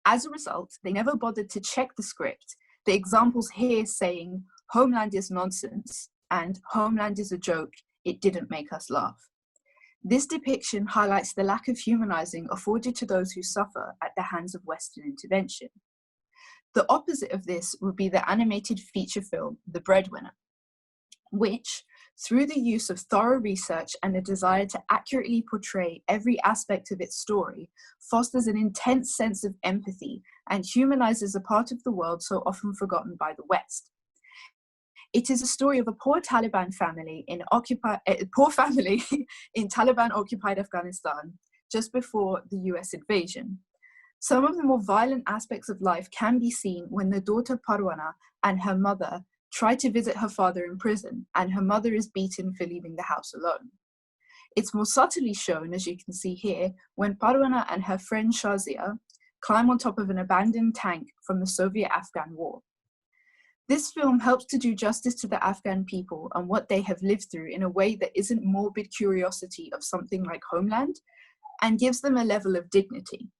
As a result, they never bothered to check the script. The examples here saying, "Homeland is nonsense," and "Homeland is a joke, it didn't make us laugh." This depiction highlights the lack of humanizing afforded to those who suffer at the hands of Western intervention. The opposite of this would be the animated feature film, The Breadwinner, which, through the use of thorough research and a desire to accurately portray every aspect of its story, fosters an intense sense of empathy and humanizes a part of the world so often forgotten by the West. It is a story of a poor family in Taliban-occupied Afghanistan just before the US invasion. Some of the more violent aspects of life can be seen when the daughter Parwana and her mother try to visit her father in prison, and her mother is beaten for leaving the house alone. It's more subtly shown, as you can see here, when Parwana and her friend Shazia climb on top of an abandoned tank from the Soviet-Afghan War. This film helps to do justice to the Afghan people and what they have lived through in a way that isn't morbid curiosity of something like Homeland, and gives them a level of dignity.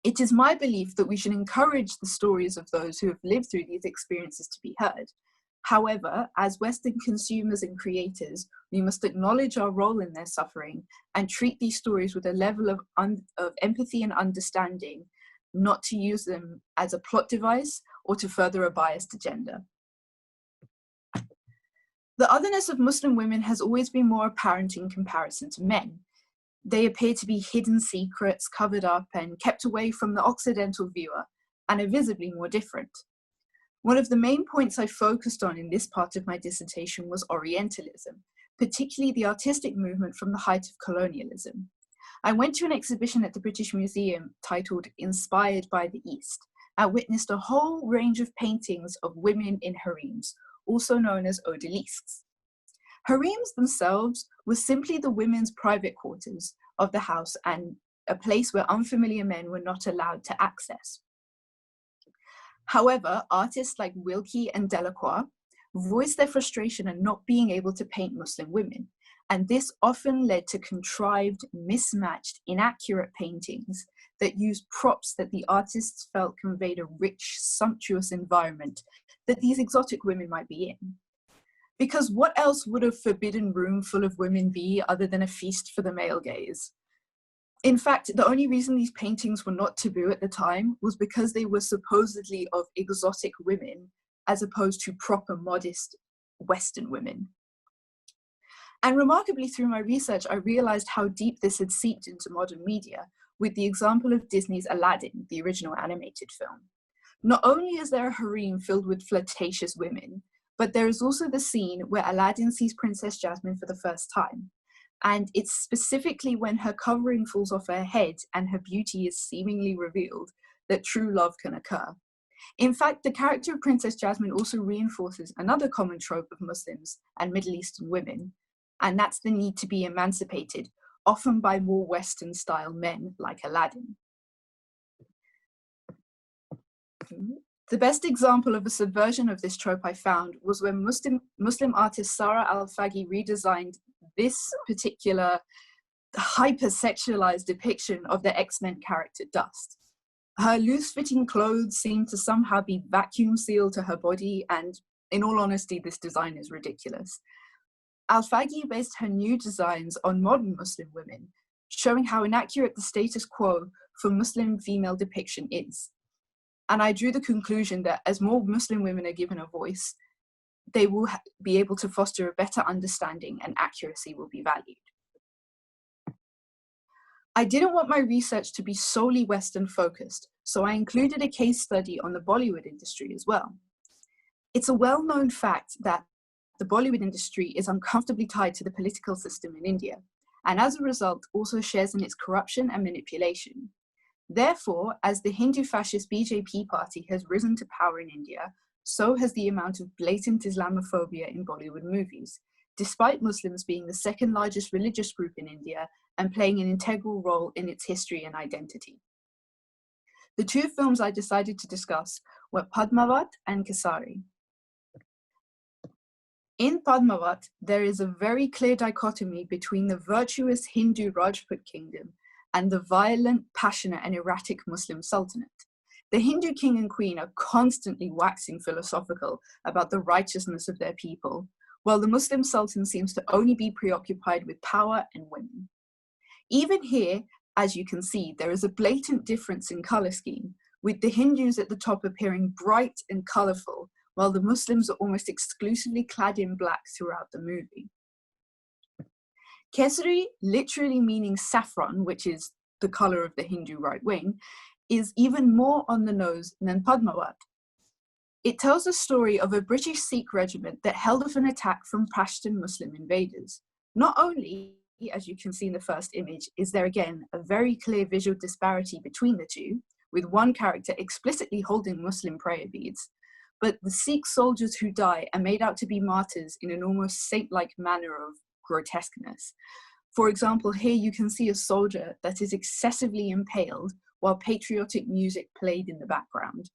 It is my belief that we should encourage the stories of those who have lived through these experiences to be heard. However, as Western consumers and creators, we must acknowledge our role in their suffering and treat these stories with a level of empathy and understanding, not to use them as a plot device or to further a biased agenda. The otherness of Muslim women has always been more apparent in comparison to men. They appear to be hidden secrets, covered up and kept away from the Occidental viewer, and are visibly more different. One of the main points I focused on in this part of my dissertation was Orientalism, particularly the artistic movement from the height of colonialism. I went to an exhibition at the British Museum titled Inspired by the East, and witnessed a whole range of paintings of women in harems, also known as odalisques. Harems themselves were simply the women's private quarters of the house and a place where unfamiliar men were not allowed to access. However, artists like Wilkie and Delacroix voiced their frustration at not being able to paint Muslim women, and this often led to contrived, mismatched, inaccurate paintings that used props that the artists felt conveyed a rich, sumptuous environment that these exotic women might be in. Because what else would a forbidden room full of women be other than a feast for the male gaze? In fact, the only reason these paintings were not taboo at the time was because they were supposedly of exotic women as opposed to proper, modest Western women. And remarkably, through my research, I realized how deep this had seeped into modern media with the example of Disney's Aladdin, the original animated film. Not only is there a harem filled with flirtatious women, but there is also the scene where Aladdin sees Princess Jasmine for the first time. And it's specifically when her covering falls off her head and her beauty is seemingly revealed that true love can occur. In fact, the character of Princess Jasmine also reinforces another common trope of Muslims and Middle Eastern women, and that's the need to be emancipated, often by more Western-style men like Aladdin. The best example of a subversion of this trope I found was when Muslim artist Sarah Al-Faghi redesigned this particular hyper-sexualized depiction of the X-Men character Dust. Her loose-fitting clothes seem to somehow be vacuum sealed to her body, and in all honesty, this design is ridiculous. Al-Faghi based her new designs on modern Muslim women, showing how inaccurate the status quo for Muslim female depiction is. And I drew the conclusion that as more Muslim women are given a voice, they will be able to foster a better understanding and accuracy will be valued. I didn't want my research to be solely Western focused, so I included a case study on the Bollywood industry as well. It's a well-known fact that the Bollywood industry is uncomfortably tied to the political system in India, and as a result also shares in its corruption and manipulation. Therefore, as the Hindu fascist BJP party has risen to power in India, so has the amount of blatant Islamophobia in Bollywood movies, despite Muslims being the second largest religious group in India and playing an integral role in its history and identity. The two films I decided to discuss were Padmavat and Kesari. In Padmavat, there is a very clear dichotomy between the virtuous Hindu Rajput kingdom and the violent, passionate, and erratic Muslim sultanate. The Hindu king and queen are constantly waxing philosophical about the righteousness of their people, while the Muslim sultan seems to only be preoccupied with power and women. Even here, as you can see, there is a blatant difference in color scheme, with the Hindus at the top appearing bright and colorful, while the Muslims are almost exclusively clad in black throughout the movie. Kesari, literally meaning saffron, which is the color of the Hindu right wing, is even more on the nose than Padmavat. It tells the story of a British Sikh regiment that held off an attack from Pashtun Muslim invaders. Not only, as you can see in the first image, is there again a very clear visual disparity between the two, with one character explicitly holding Muslim prayer beads, but the Sikh soldiers who die are made out to be martyrs in an almost saint-like manner of grotesqueness. For example, here you can see a soldier that is excessively impaled while patriotic music played in the background.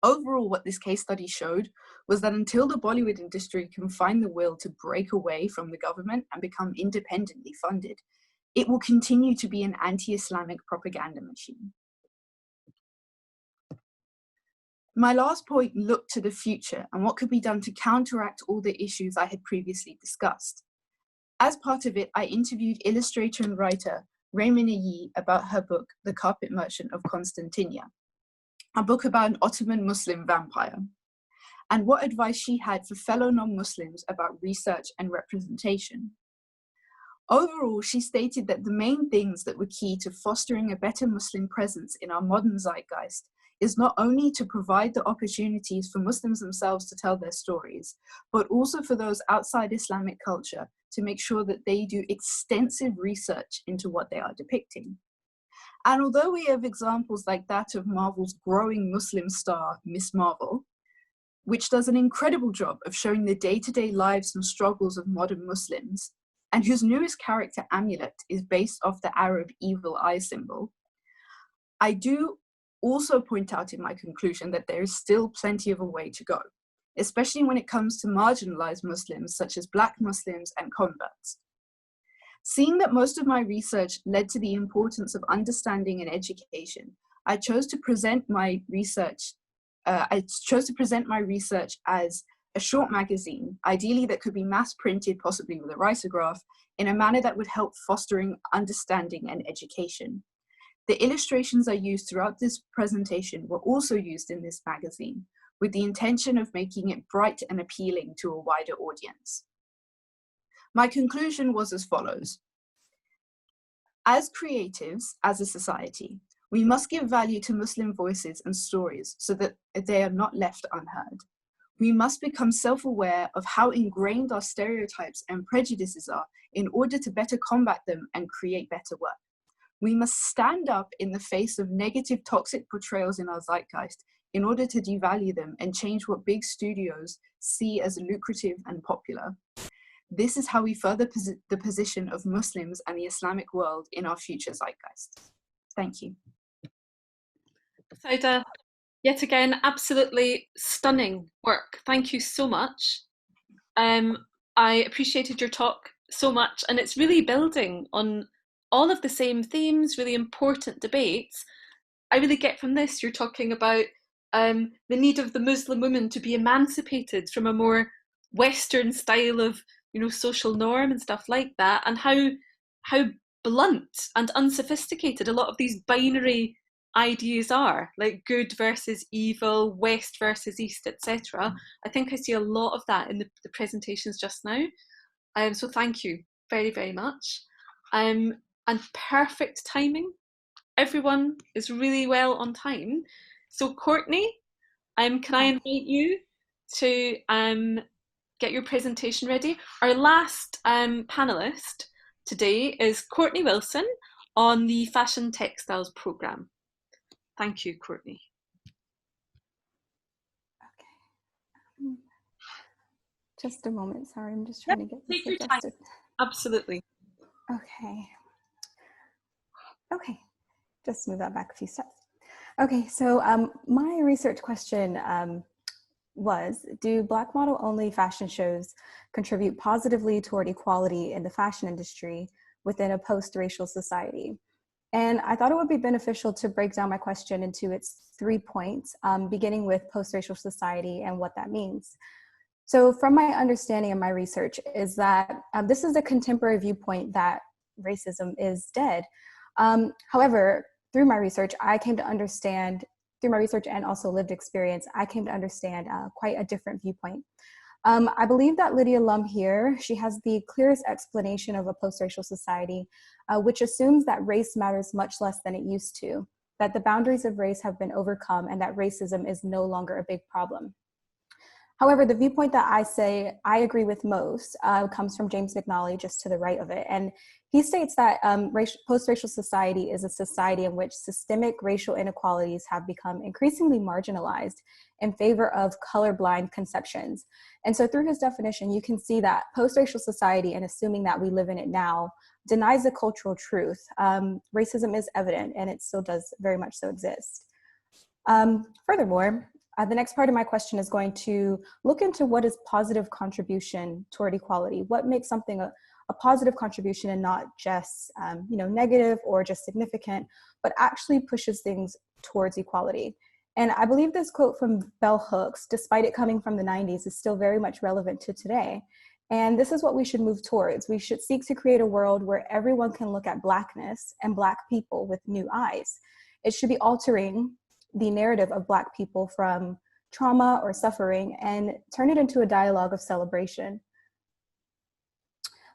Overall, what this case study showed was that until the Bollywood industry can find the will to break away from the government and become independently funded, it will continue to be an anti-Islamic propaganda machine. My last point looked to the future and what could be done to counteract all the issues I had previously discussed. As part of it, I interviewed illustrator and writer Raymond Yi about her book, The Carpet Merchant of Constantinia, a book about an Ottoman Muslim vampire, and what advice she had for fellow non-Muslims about research and representation. Overall, she stated that the main things that were key to fostering a better Muslim presence in our modern zeitgeist is not only to provide the opportunities for Muslims themselves to tell their stories, but also for those outside Islamic culture to make sure that they do extensive research into what they are depicting. And although we have examples like that of Marvel's growing Muslim star, Miss Marvel, which does an incredible job of showing the day-to-day lives and struggles of modern Muslims, and whose newest character, Amulet, is based off the Arab evil eye symbol, I do also point out in my conclusion that there is still plenty of a way to go, especially when it comes to marginalized Muslims such as Black Muslims and converts. Seeing that most of my research led to the importance of understanding and education, I chose to present my research as a short magazine, ideally that could be mass printed, possibly with a risograph, in a manner that would help fostering understanding and education. The illustrations I used throughout this presentation were also used in this magazine, with the intention of making it bright and appealing to a wider audience. My conclusion was as follows. As creatives, as a society, we must give value to Muslim voices and stories so that they are not left unheard. We must become self-aware of how ingrained our stereotypes and prejudices are in order to better combat them and create better work. We must stand up in the face of negative, toxic portrayals in our zeitgeist in order to devalue them and change what big studios see as lucrative and popular. This is how we further the position of Muslims and the Islamic world in our future zeitgeist. Thank you.
Saida, yet again, absolutely stunning work. Thank you so much. I appreciated your talk so much, and it's really building on all of the same themes, really important debates. I really get from this, you're talking about the need of the Muslim woman to be emancipated from a more Western style of, social norm and stuff like that, and how blunt and unsophisticated a lot of these binary ideas are, like good versus evil, West versus East, etc. I think I see a lot of that in the presentations just now. So thank you very, very much. And perfect timing. Everyone is really well on time. So Courtney, can I invite you to get your presentation ready? Our last panelist today is Courtney Wilson on the Fashion Textiles programme. Thank you, Courtney.
Okay. Just a moment. Sorry, I'm just trying to get this adjusted.
Absolutely.
Okay.
Okay, just move that back a few steps. Okay, so my research question was, do Black model only fashion shows contribute positively toward equality in the fashion industry within a post-racial society? And I thought it would be beneficial to break down my question into its 3 points, beginning with post-racial society and what that means. So from my understanding of my research is that this is a contemporary viewpoint that racism is dead. However, through my research, I came to understand, through my research and also lived experience, I came to understand quite a different viewpoint. I believe that Lydia Lum here, she has the clearest explanation of a post-racial society, which assumes that race matters much less than it used to, that the boundaries of race have been overcome and that racism is no longer a big problem. However, the viewpoint that I say I agree with most comes from James McNally, just to the right of it. And he states that post-racial society is a society in which systemic racial inequalities have become increasingly marginalized in favor of colorblind conceptions. And so through his definition, you can see that post-racial society, and assuming that we live in it now, denies the cultural truth. Racism is evident, and it still does very much so exist. Furthermore, the next part of my question is going to look into what is positive contribution toward equality. What makes something a positive contribution and not just negative or just significant, but actually pushes things towards equality. And I believe this quote from Bell Hooks, despite it coming from the 90s, is still very much relevant to today. And this is what we should move towards. We should seek to create a world where everyone can look at Blackness and Black people with new eyes. It should be altering the narrative of Black people from trauma or suffering and turn it into a dialogue of celebration.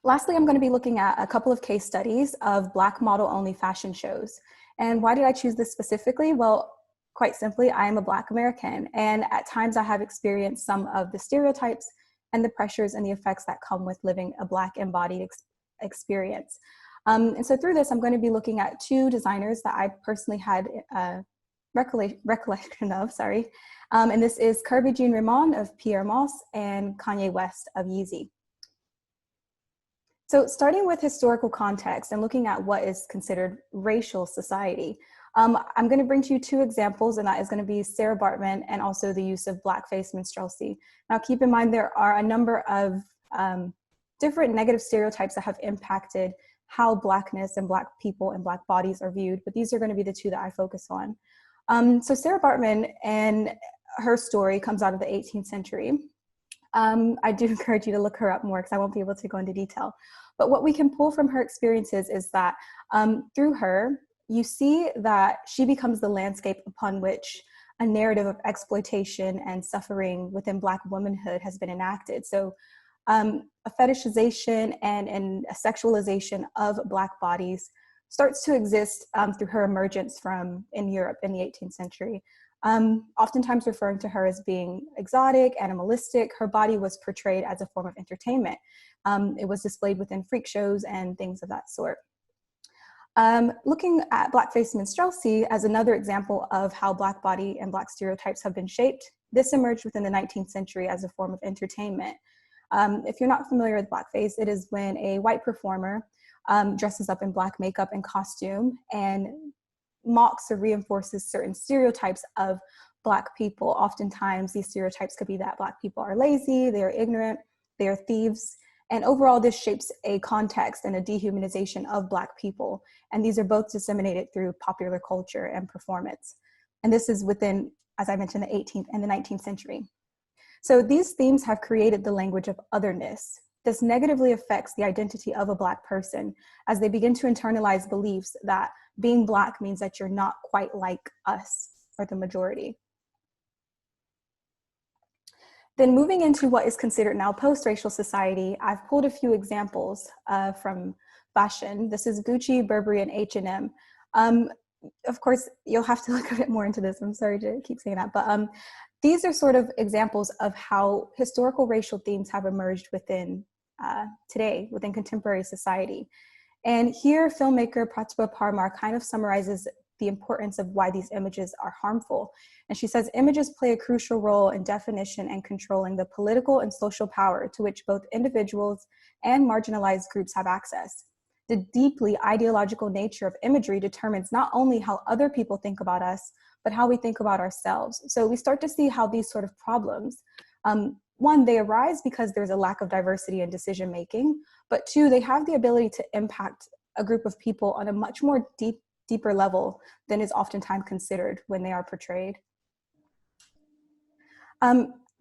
Lastly, I'm going to be looking at a couple of case studies of Black model-only fashion shows. And why did I choose this specifically? Well, quite simply, I am a Black American, and at times I have experienced some of the stereotypes and the pressures and the effects that come with living a Black embodied experience. And so through this, I'm going to be looking at 2 designers that I personally had recollection of, and this is Kirby Jean Raymond of Pierre Moss and Kanye West of Yeezy. So starting with historical context and looking at what is considered racial society, I'm going to bring to you 2 examples, and that is going to be Sarah Baartman and also the use of blackface minstrelsy. Now keep in mind there are a number of different negative stereotypes that have impacted how Blackness and Black people and Black bodies are viewed, but these are going to be the 2 that I focus on. So Sarah Baartman and her story comes out of the 18th century. I do encourage you to look her up more because I won't be able to go into detail. But what we can pull from her experiences is that through her, you see that she becomes the landscape upon which a narrative of exploitation and suffering within Black womanhood has been enacted. So a fetishization and a sexualization of Black bodies starts to exist through her emergence in Europe in the 18th century. Oftentimes referring to her as being exotic, animalistic, her body was portrayed as a form of entertainment. It was displayed within freak shows and things of that sort. Looking at blackface minstrelsy as another example of how Black body and Black stereotypes have been shaped, this emerged within the 19th century as a form of entertainment. If you're not familiar with blackface, it is when a white performer dresses up in Black makeup and costume and mocks or reinforces certain stereotypes of Black people. Oftentimes, these stereotypes could be that Black people are lazy, they are ignorant, they are thieves, and overall this shapes a context and a dehumanization of Black people. And these are both disseminated through popular culture and performance. And this is within, as I mentioned, the 18th and the 19th century. So these themes have created the language of otherness. This negatively affects the identity of a Black person as they begin to internalize beliefs that being Black means that you're not quite like us or the majority. Then moving into what is considered now post-racial society, I've pulled a few examples from fashion. This is Gucci, Burberry, and H&M. Of course, you'll have to look a bit more into this. I'm sorry to keep saying that, but these are sort of examples of how historical racial themes have emerged within today, within contemporary society. And here, filmmaker Pratibha Parmar kind of summarizes the importance of why these images are harmful. And she says, images play a crucial role in definition and controlling the political and social power to which both individuals and marginalized groups have access. the deeply ideological nature of imagery determines not only how other people think about us, but how we think about ourselves. So we start to see how these sort of problems, one, they arise because there's a lack of diversity in decision making, but two, they have the ability to impact a group of people on a much more deeper level than is oftentimes considered when they are portrayed.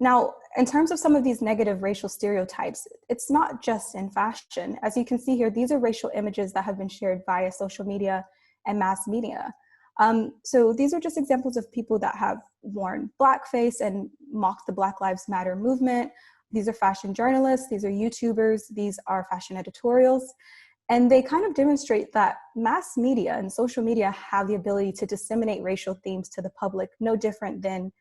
Now, in terms of some of these negative racial stereotypes, it's not just in fashion. As you can see here, these are racial images that have been shared via social media and mass media. So these are just examples of people that have worn blackface and mocked the Black Lives Matter movement. These are fashion journalists, these are YouTubers, these are fashion editorials. And they kind of demonstrate that mass media and social media have the ability to disseminate racial themes to the public, no different than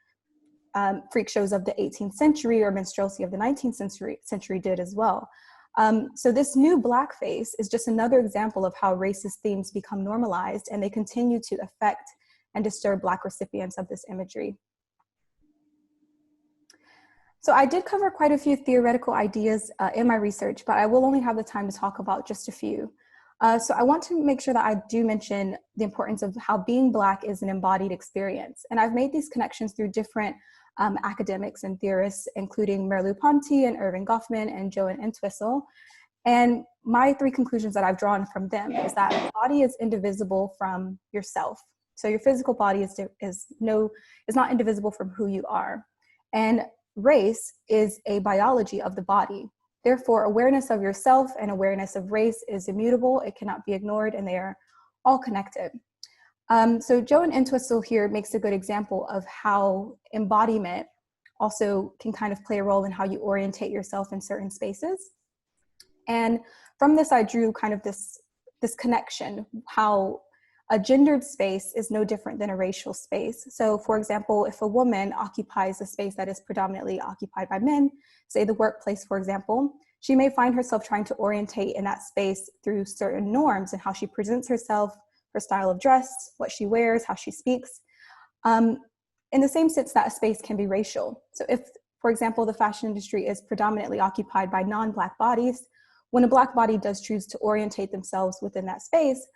freak shows of the 18th century or minstrelsy of the 19th century did as well. So this new blackface is just another example of how racist themes become normalized and they continue to affect and disturb Black recipients of this imagery. So I did cover quite a few theoretical ideas in my research, but I will only have the time to talk about just a few. So I want to make sure that I do mention the importance of how being Black is an embodied experience. And I've made these connections through different academics and theorists, including Merleau-Ponty and Irving Goffman and Joan Entwistle. And my three conclusions that I've drawn from them is that the body is indivisible from yourself. So your physical body is not indivisible from who you are. And race is a biology of the body. Therefore, awareness of yourself and awareness of race is immutable. It cannot be ignored, and they are all connected. So Joan Entwistle here makes a good example of how embodiment also can kind of play a role in how you orientate yourself in certain spaces. And from this, I drew kind of this connection, how a gendered space is no different than a racial space. So for example, if a woman occupies a space that is predominantly occupied by men, say the workplace, for example, she may find herself trying to orientate in that space through certain norms and how she presents herself, her style of dress, what she wears, how she speaks, in the same sense that a space can be racial. So if, for example, the fashion industry is predominantly occupied by non-Black bodies, when a Black body does choose to orientate themselves within that space,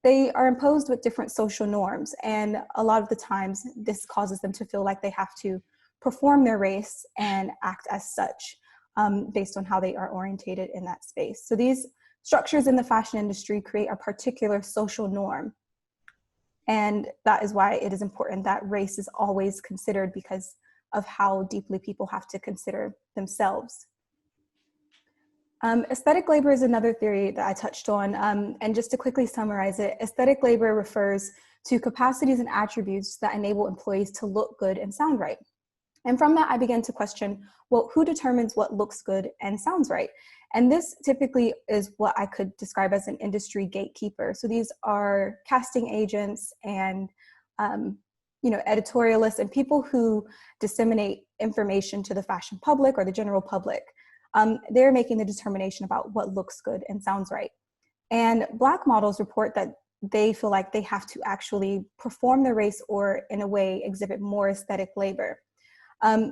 they are imposed with different social norms. And a lot of the times, this causes them to feel like they have to perform their race and act as such based on how they are orientated in that space. So these structures in the fashion industry create a particular social norm. And that is why it is important that race is always considered, because of how deeply people have to consider themselves. Aesthetic labor is another theory that I touched on. And just to quickly summarize it, aesthetic labor refers to capacities and attributes that enable employees to look good and sound right. And from that, I began to question, well, who determines what looks good and sounds right? And this typically is what I could describe as an industry gatekeeper. So these are casting agents and editorialists and people who disseminate information to the fashion public or the general public. They're making the determination about what looks good and sounds right. And Black models report that they feel like they have to actually perform their race or in a way exhibit more aesthetic labor.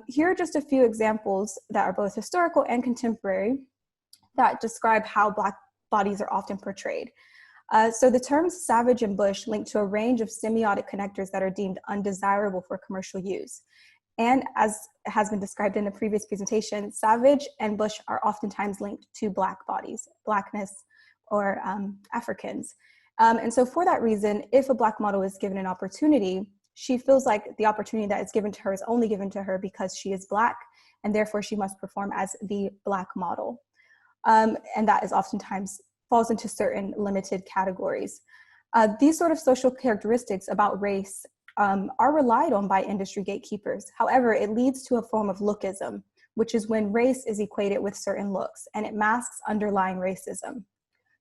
Here are just a few examples that are both historical and contemporary that describe how Black bodies are often portrayed. So the terms savage and bush link to a range of semiotic connectors that are deemed undesirable for commercial use. And as has been described in the previous presentation, savage and bush are oftentimes linked to Black bodies, Blackness, or Africans. And so for that reason, if a Black model is given an opportunity, she feels like the opportunity that is given to her is only given to her because she is Black, and therefore she must perform as the Black model. And that is oftentimes falls into certain limited categories. These sort of social characteristics about race are relied on by industry gatekeepers. However, it leads to a form of lookism, which is when race is equated with certain looks, and it masks underlying racism.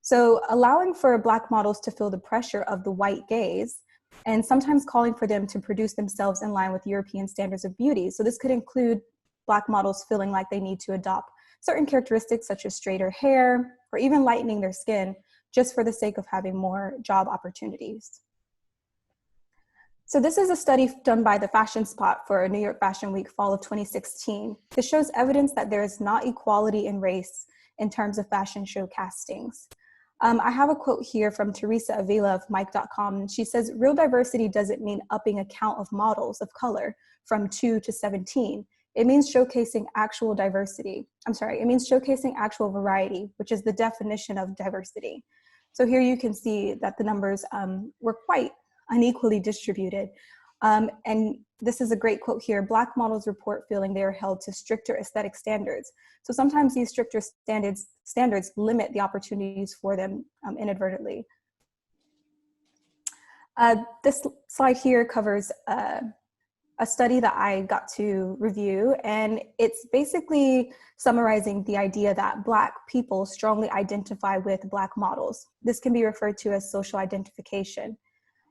So allowing for Black models to feel the pressure of the white gaze, and sometimes calling for them to produce themselves in line with European standards of beauty. So this could include Black models feeling like they need to adopt certain characteristics such as straighter hair, or even lightening their skin, just for the sake of having more job opportunities. So this is a study done by the Fashion Spot for New York Fashion Week, fall of 2016. This shows evidence that there is not equality in race in terms of fashion show castings. I have a quote here from Teresa Avila of Mic.com. She says, real diversity doesn't mean upping a count of models of color from 2 to 17. It means showcasing actual diversity. It means showcasing actual variety, which is the definition of diversity. So here you can see that the numbers were quite unequally distributed. And this is a great quote here. Black models report feeling they are held to stricter aesthetic standards. So sometimes these stricter standards limit the opportunities for them inadvertently. This slide here covers a study that I got to review, and it's basically summarizing the idea that Black people strongly identify with Black models. This can be referred to as social identification.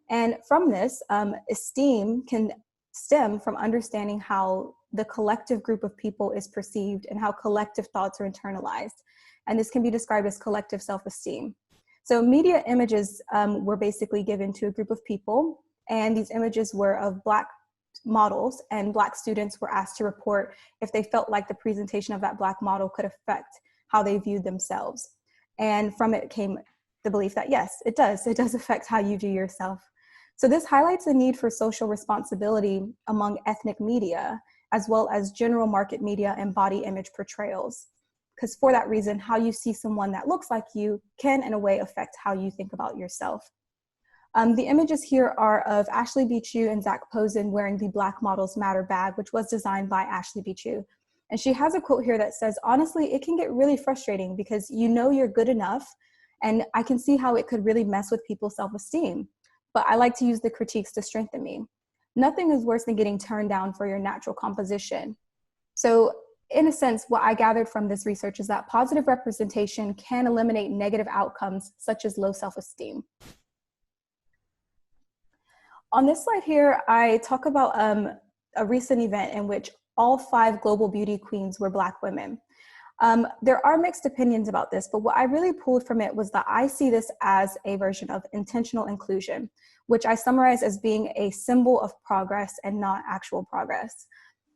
And from this, esteem can stem from understanding how the collective group of people is perceived and how collective thoughts are internalized. And this can be described as collective self-esteem. So media images were basically given to a group of people, and these images were of Black models, and Black students were asked to report if they felt like the presentation of that Black model could affect how they viewed themselves. And from it came the belief that yes, it does affect how you view yourself. So this highlights the need for social responsibility among ethnic media, as well as general market media and body image portrayals. Because for that reason, how you see someone that looks like you can, in a way, affect how you think about yourself. The images here are of Ashley Bichu and Zach Posen wearing the Black Models Matter bag, which was designed by Ashley Bichu. And she has a quote here that says, honestly, it can get really frustrating because you know you're good enough, and I can see how it could really mess with people's self-esteem. But I like to use the critiques to strengthen me. Nothing is worse than getting turned down for your natural composition. So in a sense, what I gathered from this research is that positive representation can eliminate negative outcomes such as low self-esteem. On this slide here, I talk about a recent event in which all 5 global beauty queens were Black women. There are mixed opinions about this, but what I really pulled from it was that I see this as a version of intentional inclusion, which I summarize as being a symbol of progress and not actual progress.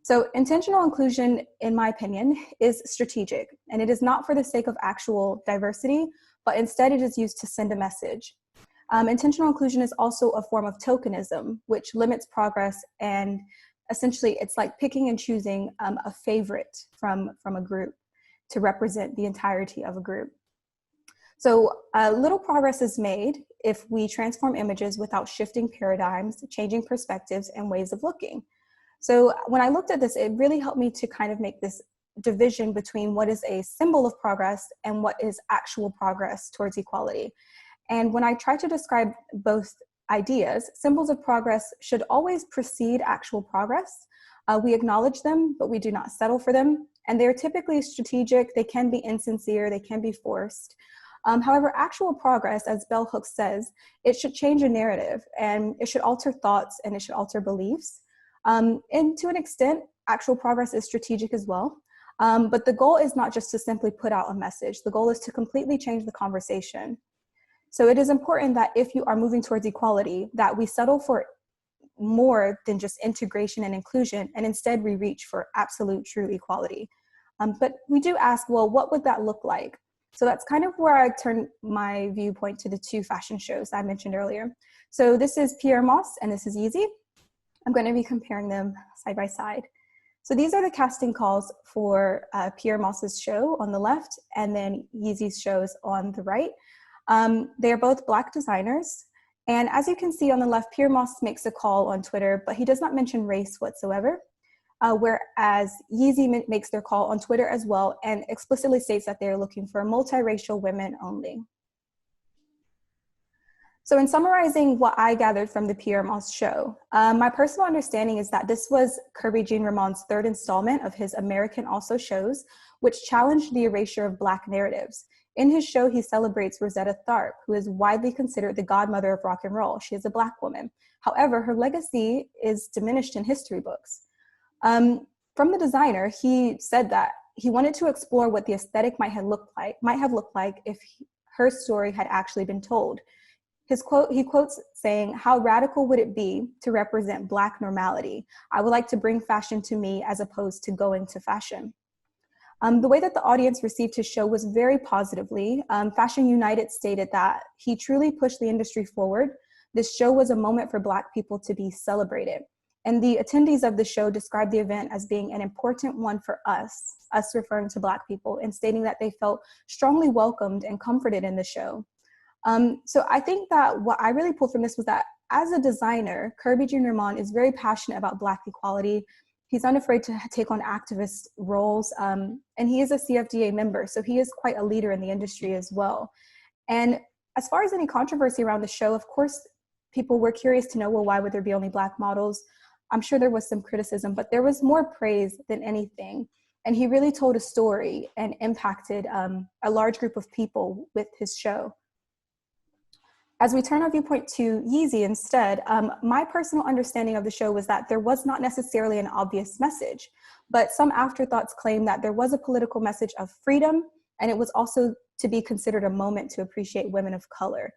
So intentional inclusion, in my opinion, is strategic, and it is not for the sake of actual diversity, but instead it is used to send a message. Intentional inclusion is also a form of tokenism, which limits progress, and essentially it's like picking and choosing a favorite from a group to represent the entirety of a group. So little progress is made if we transform images without shifting paradigms, changing perspectives and ways of looking. So when I looked at this, it really helped me to kind of make this division between what is a symbol of progress and what is actual progress towards equality. And when I try to describe both ideas, symbols of progress should always precede actual progress. We acknowledge them, but we do not settle for them. And they're typically strategic, they can be insincere, they can be forced. However, actual progress, as Bell Hooks says, it should change a narrative, and it should alter thoughts, and it should alter beliefs. And to an extent, actual progress is strategic as well. But the goal is not just to simply put out a message. The goal is to completely change the conversation. So it is important that if you are moving towards equality, that we settle for more than just integration and inclusion, and instead we reach for absolute true equality. But we do ask, well, what would that look like? So that's kind of where I turn my viewpoint to the 2 fashion shows I mentioned earlier. So this is Pierre Moss and this is Yeezy. I'm going to be comparing them side by side. So these are the casting calls for Pierre Moss's show on the left, and then Yeezy's shows on the right. They are both Black designers. And as you can see on the left, Pierre Moss makes a call on Twitter, but he does not mention race whatsoever. Whereas Yeezy makes their call on Twitter as well and explicitly states that they're looking for multiracial women only. So in summarizing what I gathered from the Pierre Moss show, my personal understanding is that this was Kirby Jean Ramon's 3rd installment of his American Also shows, which challenged the erasure of Black narratives. In his show, he celebrates Rosetta Tharpe, who is widely considered the godmother of rock and roll. She is a Black woman. However, her legacy is diminished in history books. From the designer, he said that he wanted to explore what the aesthetic might have looked like if her story had actually been told. He quotes saying, "How radical would it be to represent Black normality? I would like to bring fashion to me as opposed to going to fashion." The way that the audience received his show was very positively. Fashion United stated that he truly pushed the industry forward. This show was a moment for Black people to be celebrated. And the attendees of the show described the event as being an important one for us referring to Black people, and stating that they felt strongly welcomed and comforted in the show. So I think that what I really pulled from this was that as a designer, Kirby Jr. Mon is very passionate about Black equality. He's unafraid to take on activist roles, and he is a CFDA member, so he is quite a leader in the industry as well. And as far as any controversy around the show, of course, people were curious to know, well, why would there be only Black models? I'm sure there was some criticism, but there was more praise than anything. And he really told a story and impacted a large group of people with his show. As we turn our viewpoint to Yeezy instead, my personal understanding of the show was that there was not necessarily an obvious message, but some afterthoughts claim that there was a political message of freedom, and it was also to be considered a moment to appreciate women of color.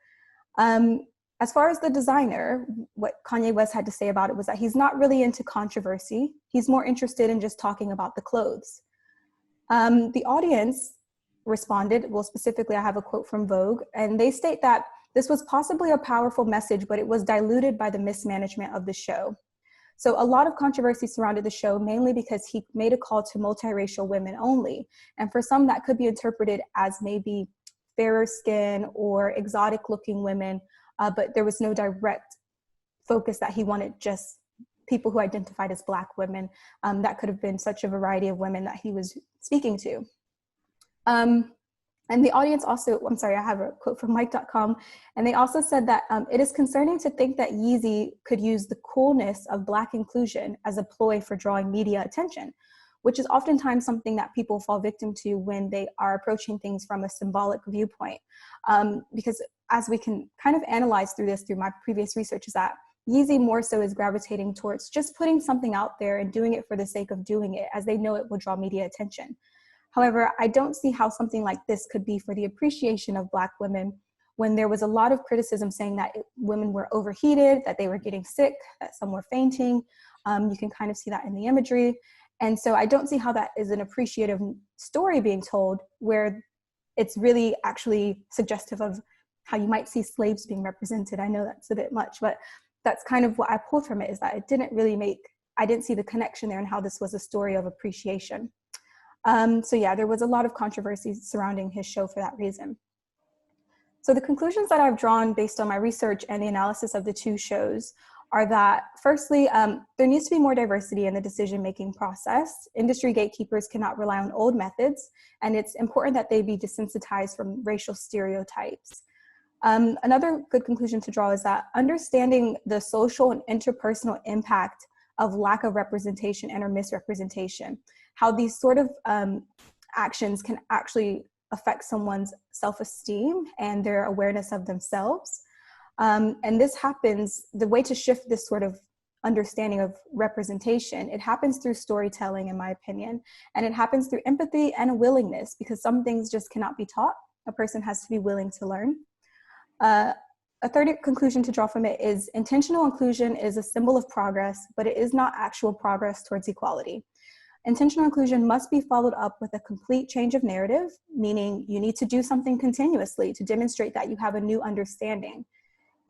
As far as the designer, what Kanye West had to say about it was that he's not really into controversy. He's more interested in just talking about the clothes. The audience responded, well, specifically, I have a quote from Vogue, and they state that this was possibly a powerful message, but it was diluted by the mismanagement of the show. So a lot of controversy surrounded the show, mainly because he made a call to multiracial women only. And for some, that could be interpreted as maybe fairer skin or exotic looking women, but there was no direct focus that he wanted just people who identified as Black women. That could have been such a variety of women that he was speaking to. And the audience also, I'm sorry, I have a quote from Mike.com, and they also said that it is concerning to think that Yeezy could use the coolness of Black inclusion as a ploy for drawing media attention, which is oftentimes something that people fall victim to when they are approaching things from a symbolic viewpoint. Because as we can kind of analyze through my previous research, is that Yeezy more so is gravitating towards just putting something out there and doing it for the sake of doing it, as they know it will draw media attention. However, I don't see how something like this could be for the appreciation of Black women, when there was a lot of criticism saying that women were overheated, that they were getting sick, that some were fainting. You can kind of see that in the imagery. And so I don't see how that is an appreciative story being told, where it's really actually suggestive of how you might see slaves being represented. I know that's a bit much, but that's kind of what I pulled from it, is that it didn't really I didn't see the connection there and how this was a story of appreciation. So yeah, there was a lot of controversy surrounding his show for that reason. So the conclusions that I've drawn based on my research and the analysis of the two shows are that, firstly, there needs to be more diversity in the decision-making process. Industry gatekeepers cannot rely on old methods, and it's important that they be desensitized from racial stereotypes. Another good conclusion to draw is that understanding the social and interpersonal impact of lack of representation and or misrepresentation, how these sort of actions can actually affect someone's self-esteem and their awareness of themselves. And this happens, the way to shift this sort of understanding of representation, it happens through storytelling, in my opinion, and it happens through empathy and a willingness, because some things just cannot be taught. A person has to be willing to learn. A third conclusion to draw from it is intentional inclusion is a symbol of progress, but it is not actual progress towards equality. Intentional inclusion must be followed up with a complete change of narrative, meaning you need to do something continuously to demonstrate that you have a new understanding.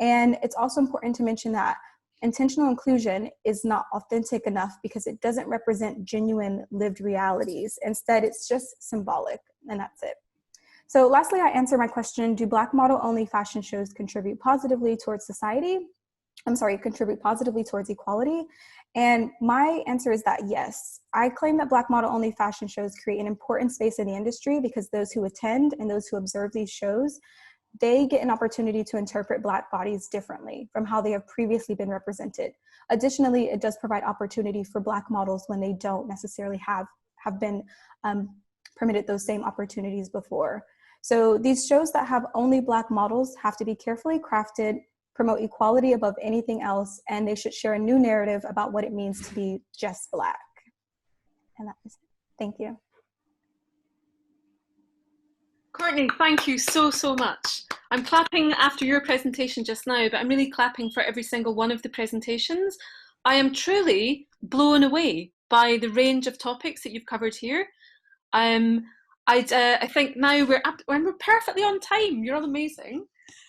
And it's also important to mention that intentional inclusion is not authentic enough because it doesn't represent genuine lived realities. Instead, it's just symbolic, and that's it. So lastly, I answer my question, do Black model-only fashion shows contribute positively towards contribute positively towards equality? And my answer is that yes. I claim that Black model-only fashion shows create an important space in the industry because those who attend and those who observe these shows, they get an opportunity to interpret Black bodies differently from how they have previously been represented. Additionally, it does provide opportunity for Black models when they don't necessarily have been permitted those same opportunities before. So these shows that have only Black models have to be carefully crafted, promote equality above anything else, and they should share a new narrative about what it means to be just Black. And that is it. Thank you.
Courtney, thank you so, so much. I'm clapping after your presentation just now, but I'm really clapping for every single one of the presentations. I am truly blown away by the range of topics that you've covered here. I think now we're perfectly on time. You're all amazing.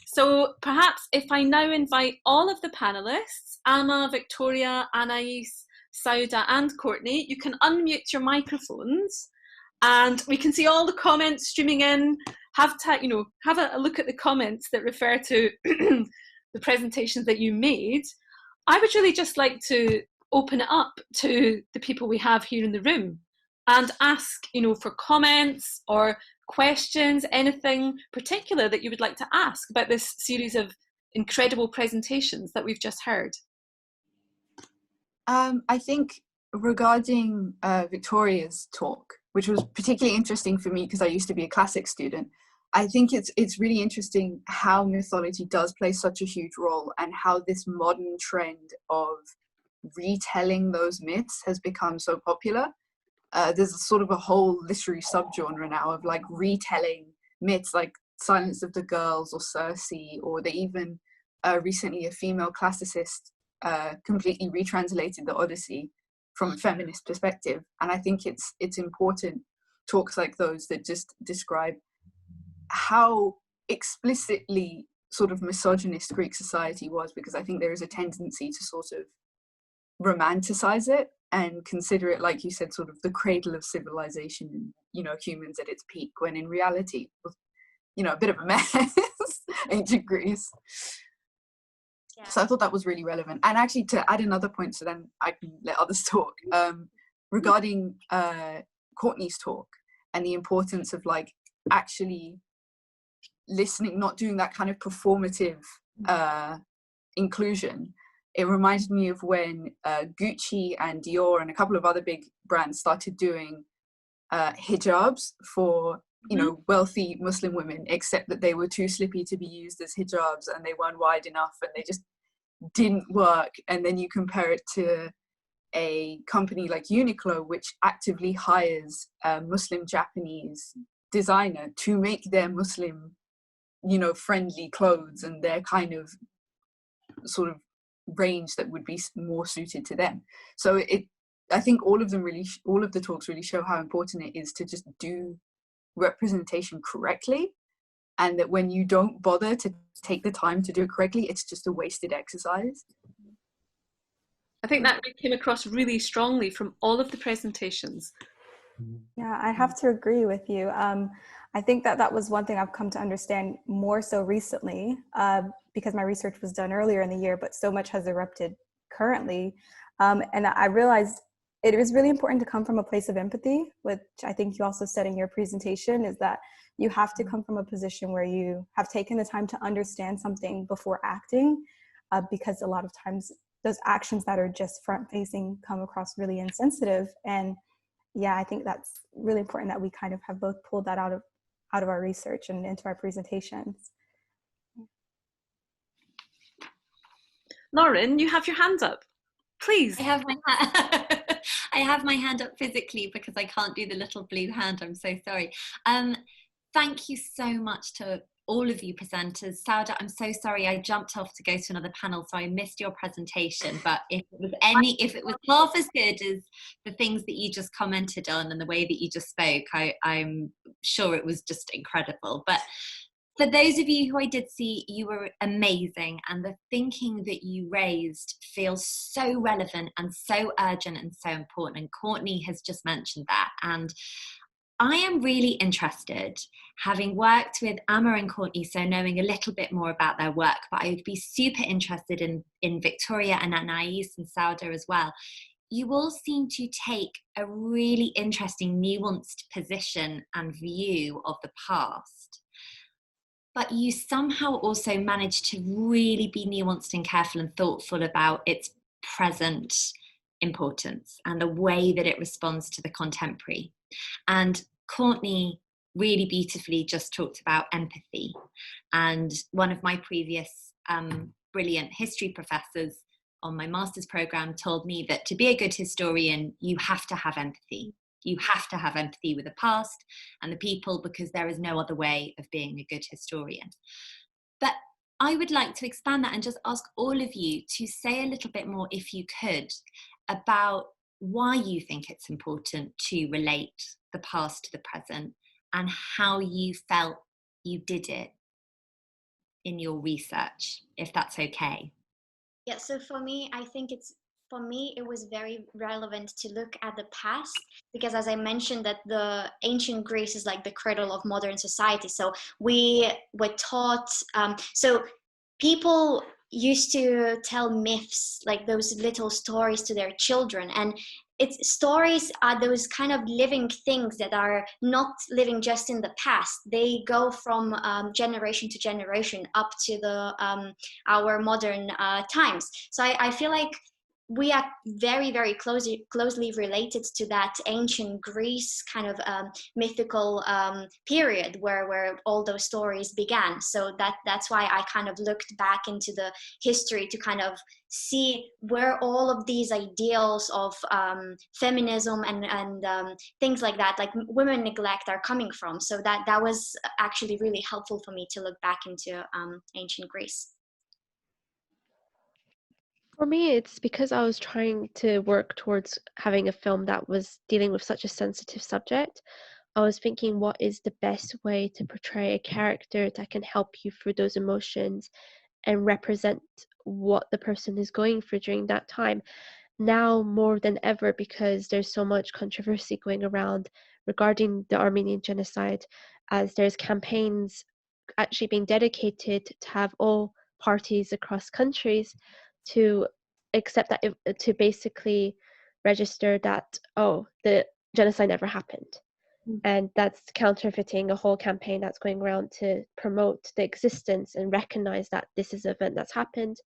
So perhaps if I now invite all of the panelists, Anna, Victoria, Anais, Sauda and Courtney, you can unmute your microphones and we can see all the comments streaming in. Have a look at the comments that refer to the presentations that you made. I would really just like to open it up to the people we have here in the room and ask, for comments or questions, anything particular that you would like to ask about this series of incredible presentations that we've just heard.
I think regarding Victoria's talk, which was particularly interesting for me because I used to be a classics student, I think it's really interesting how mythology does play such a huge role and how this modern trend of retelling those myths has become so popular. There's a sort of a whole literary subgenre now of like retelling myths like Silence of the Girls or Circe, or they even recently a female classicist completely retranslated the Odyssey from a feminist perspective. And I think it's important talks like those that just describe how explicitly sort of misogynist Greek society was, because I think there is a tendency to sort of romanticize it and consider it, like you said, sort of the cradle of civilization, humans at its peak, when in reality it was, a bit of a mess, ancient Greece. Yeah. So I thought that was really relevant. And actually, to add another point, so then I can let others talk, regarding Courtney's talk and the importance of like actually listening, not doing that kind of performative inclusion. It reminded me of when Gucci and Dior and a couple of other big brands started doing hijabs for wealthy Muslim women, except that they were too slippy to be used as hijabs and they weren't wide enough and they just didn't work. And then you compare it to a company like Uniqlo, which actively hires a Muslim Japanese designer to make their Muslim friendly clothes and their kind of sort of range that would be more suited to them. So I think all of the talks really show how important it is to just do representation correctly, and that when you don't bother to take the time to do it correctly, it's just a wasted exercise.
I think that came across really strongly from all of the presentations.
Yeah, I have to agree with you. I think that was one thing I've come to understand more so recently, because my research was done earlier in the year, but so much has erupted currently. And I realized it is really important to come from a place of empathy, which I think you also said in your presentation, is that you have to come from a position where you have taken the time to understand something before acting, because a lot of times those actions that are just front-facing come across really insensitive. And yeah, I think that's really important that we kind of have both pulled that out of our research and into our presentations.
Lauren, you have your hand up. Please.
I have my hand up physically because I can't do the little blue hand. I'm so sorry. Thank you so much to all of you presenters. Sauda, I'm so sorry I jumped off to go to another panel, so I missed your presentation. But if it was half as good as the things that you just commented on and the way that you just spoke, I'm sure it was just incredible. But for those of you who I did see, you were amazing, and the thinking that you raised feels so relevant and so urgent and so important. And Courtney has just mentioned that. And I am really interested, having worked with Amma and Courtney, so knowing a little bit more about their work, but I would be super interested in Victoria and Anais and Sauda as well. You all seem to take a really interesting, nuanced position and view of the past, but you somehow also manage to really be nuanced and careful and thoughtful about its present importance and the way that it responds to the contemporary. And Courtney really beautifully just talked about empathy. And one of my previous brilliant history professors on my master's program told me that to be a good historian, you have to have empathy. You have to have empathy with the past and the people, because there is no other way of being a good historian. But I would like to expand that and just ask all of you to say a little bit more, if you could, about why you think it's important to relate the past to the present, and how you felt you did it in your research, if that's okay.
Yeah, so for me, I think it was very relevant to look at the past, because as I mentioned, that the ancient Greece is like the cradle of modern society. So we were taught, so people used to tell myths, like those little stories, to their children, and stories are those kind of living things that are not living just in the past. They go from generation to generation up to our modern times. So I feel like we are very, very closely related to that ancient Greece kind of mythical period where all those stories began. So that's why I kind of looked back into the history to kind of see where all of these ideals of feminism and things like that, like women neglect, are coming from. So that was actually really helpful for me to look back into ancient Greece.
For me, it's because I was trying to work towards having a film that was dealing with such a sensitive subject. I was thinking, what is the best way to portray a character that can help you through those emotions and represent what the person is going through during that time? Now more than ever, because there's so much controversy going around regarding the Armenian genocide, as there's campaigns actually being dedicated to have all parties across countries to accept that, to basically register that, oh, the genocide never happened. And that's counterfeiting a whole campaign that's going around to promote the existence and recognize that this is an event that's happened.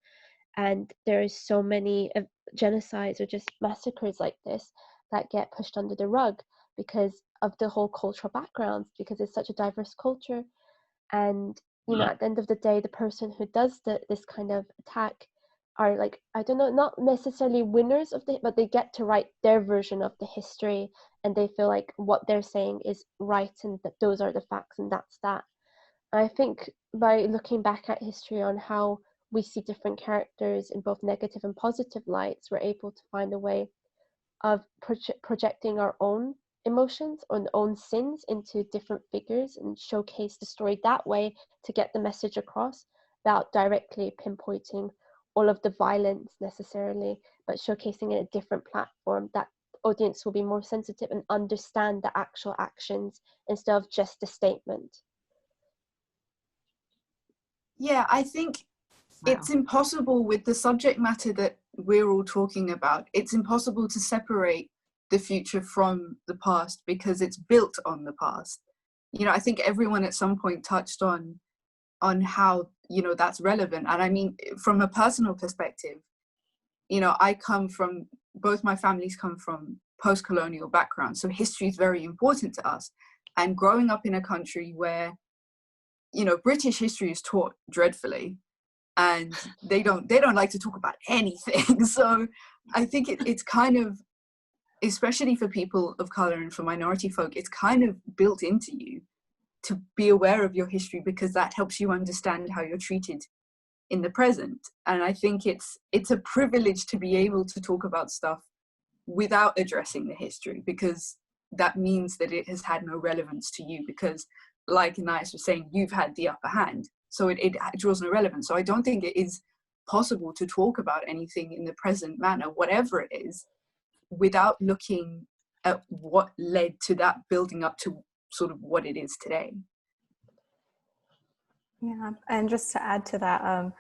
And there is so many genocides or just massacres like this that get pushed under the rug because of the whole cultural backgrounds, because it's such a diverse culture. And at the end of the day, the person who does this kind of attack are, like, I don't know, not necessarily winners of but they get to write their version of the history, and they feel like what they're saying is right, and that those are the facts, and that's that. I think by looking back at history on how we see different characters in both negative and positive lights, we're able to find a way of projecting our own emotions or own sins into different figures and showcase the story that way to get the message across, without directly pinpointing all of the violence necessarily, but showcasing it in a different platform that audience will be more sensitive and understand the actual actions instead of just a statement.
Yeah, I think it's impossible with the subject matter that we're all talking about. It's impossible to separate the future from the past because it's built on the past. I think everyone at some point touched on how, that's relevant. And I mean, from a personal perspective, both my families come from post-colonial backgrounds. So history is very important to us. And growing up in a country where, British history is taught dreadfully, and they don't like to talk about anything. So I think it's kind of, especially for people of color and for minority folk, it's kind of built into you to be aware of your history, because that helps you understand how you're treated in the present. And I think it's a privilege to be able to talk about stuff without addressing the history, because that means that it has had no relevance to you, because like Anais was saying, you've had the upper hand, so it draws no relevance. So I don't think it is possible to talk about anything in the present manner, whatever it is, without looking at what led to that building up to sort of what it is today.
Yeah, and just to add to that,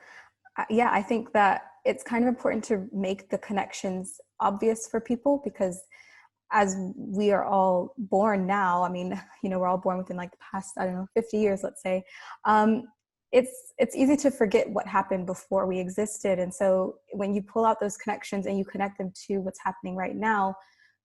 I think that it's kind of important to make the connections obvious for people, because as we are all born now, I mean, we're all born within like the past, 50 years, let's say, it's easy to forget what happened before we existed. And so when you pull out those connections and you connect them to what's happening right now,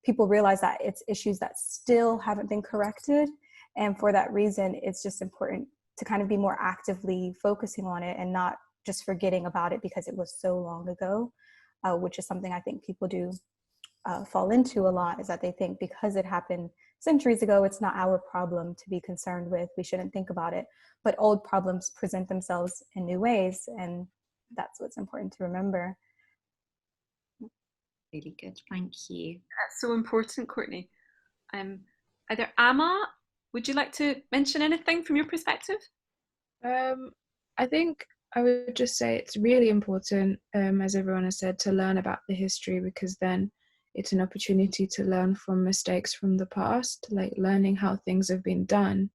people realize that it's issues that still haven't been corrected. And for that reason, it's just important to kind of be more actively focusing on it and not just forgetting about it because it was so long ago, which is something I think people do fall into a lot, is that they think because it happened centuries ago, it's not our problem to be concerned with. We shouldn't think about it. But old problems present themselves in new ways, and that's what's important to remember.
Really good, thank you.
That's so important, Courtney. Either Amma, would you like to mention anything from your perspective?
I think I would just say it's really important, as everyone has said, to learn about the history, because then it's an opportunity to learn from mistakes from the past, like learning how things have been done.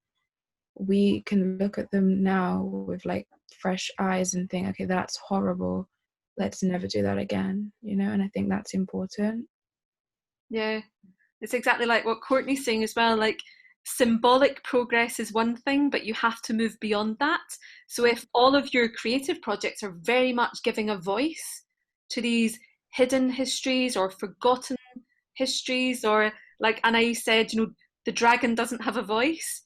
We can look at them now with like fresh eyes and think, okay, that's horrible. Let's never do that again, you know? And I think that's important.
Yeah, it's exactly like what Courtney's saying as well. Like, symbolic progress is one thing, but you have to move beyond that. So if all of your creative projects are very much giving a voice to these hidden histories or forgotten histories, or like Anais said, you know, the dragon doesn't have a voice.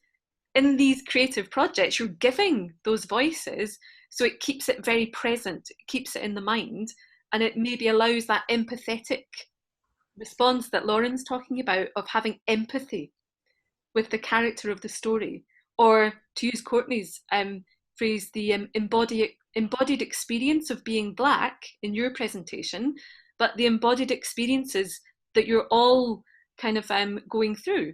In these creative projects, you're giving those voices, so it keeps it very present, it keeps it in the mind, and it maybe allows that empathetic response that Lauren's talking about, of having empathy with the character of the story, or to use Courtney's phrase, the embodied experience of being Black in your presentation, but the embodied experiences that you're all kind of going through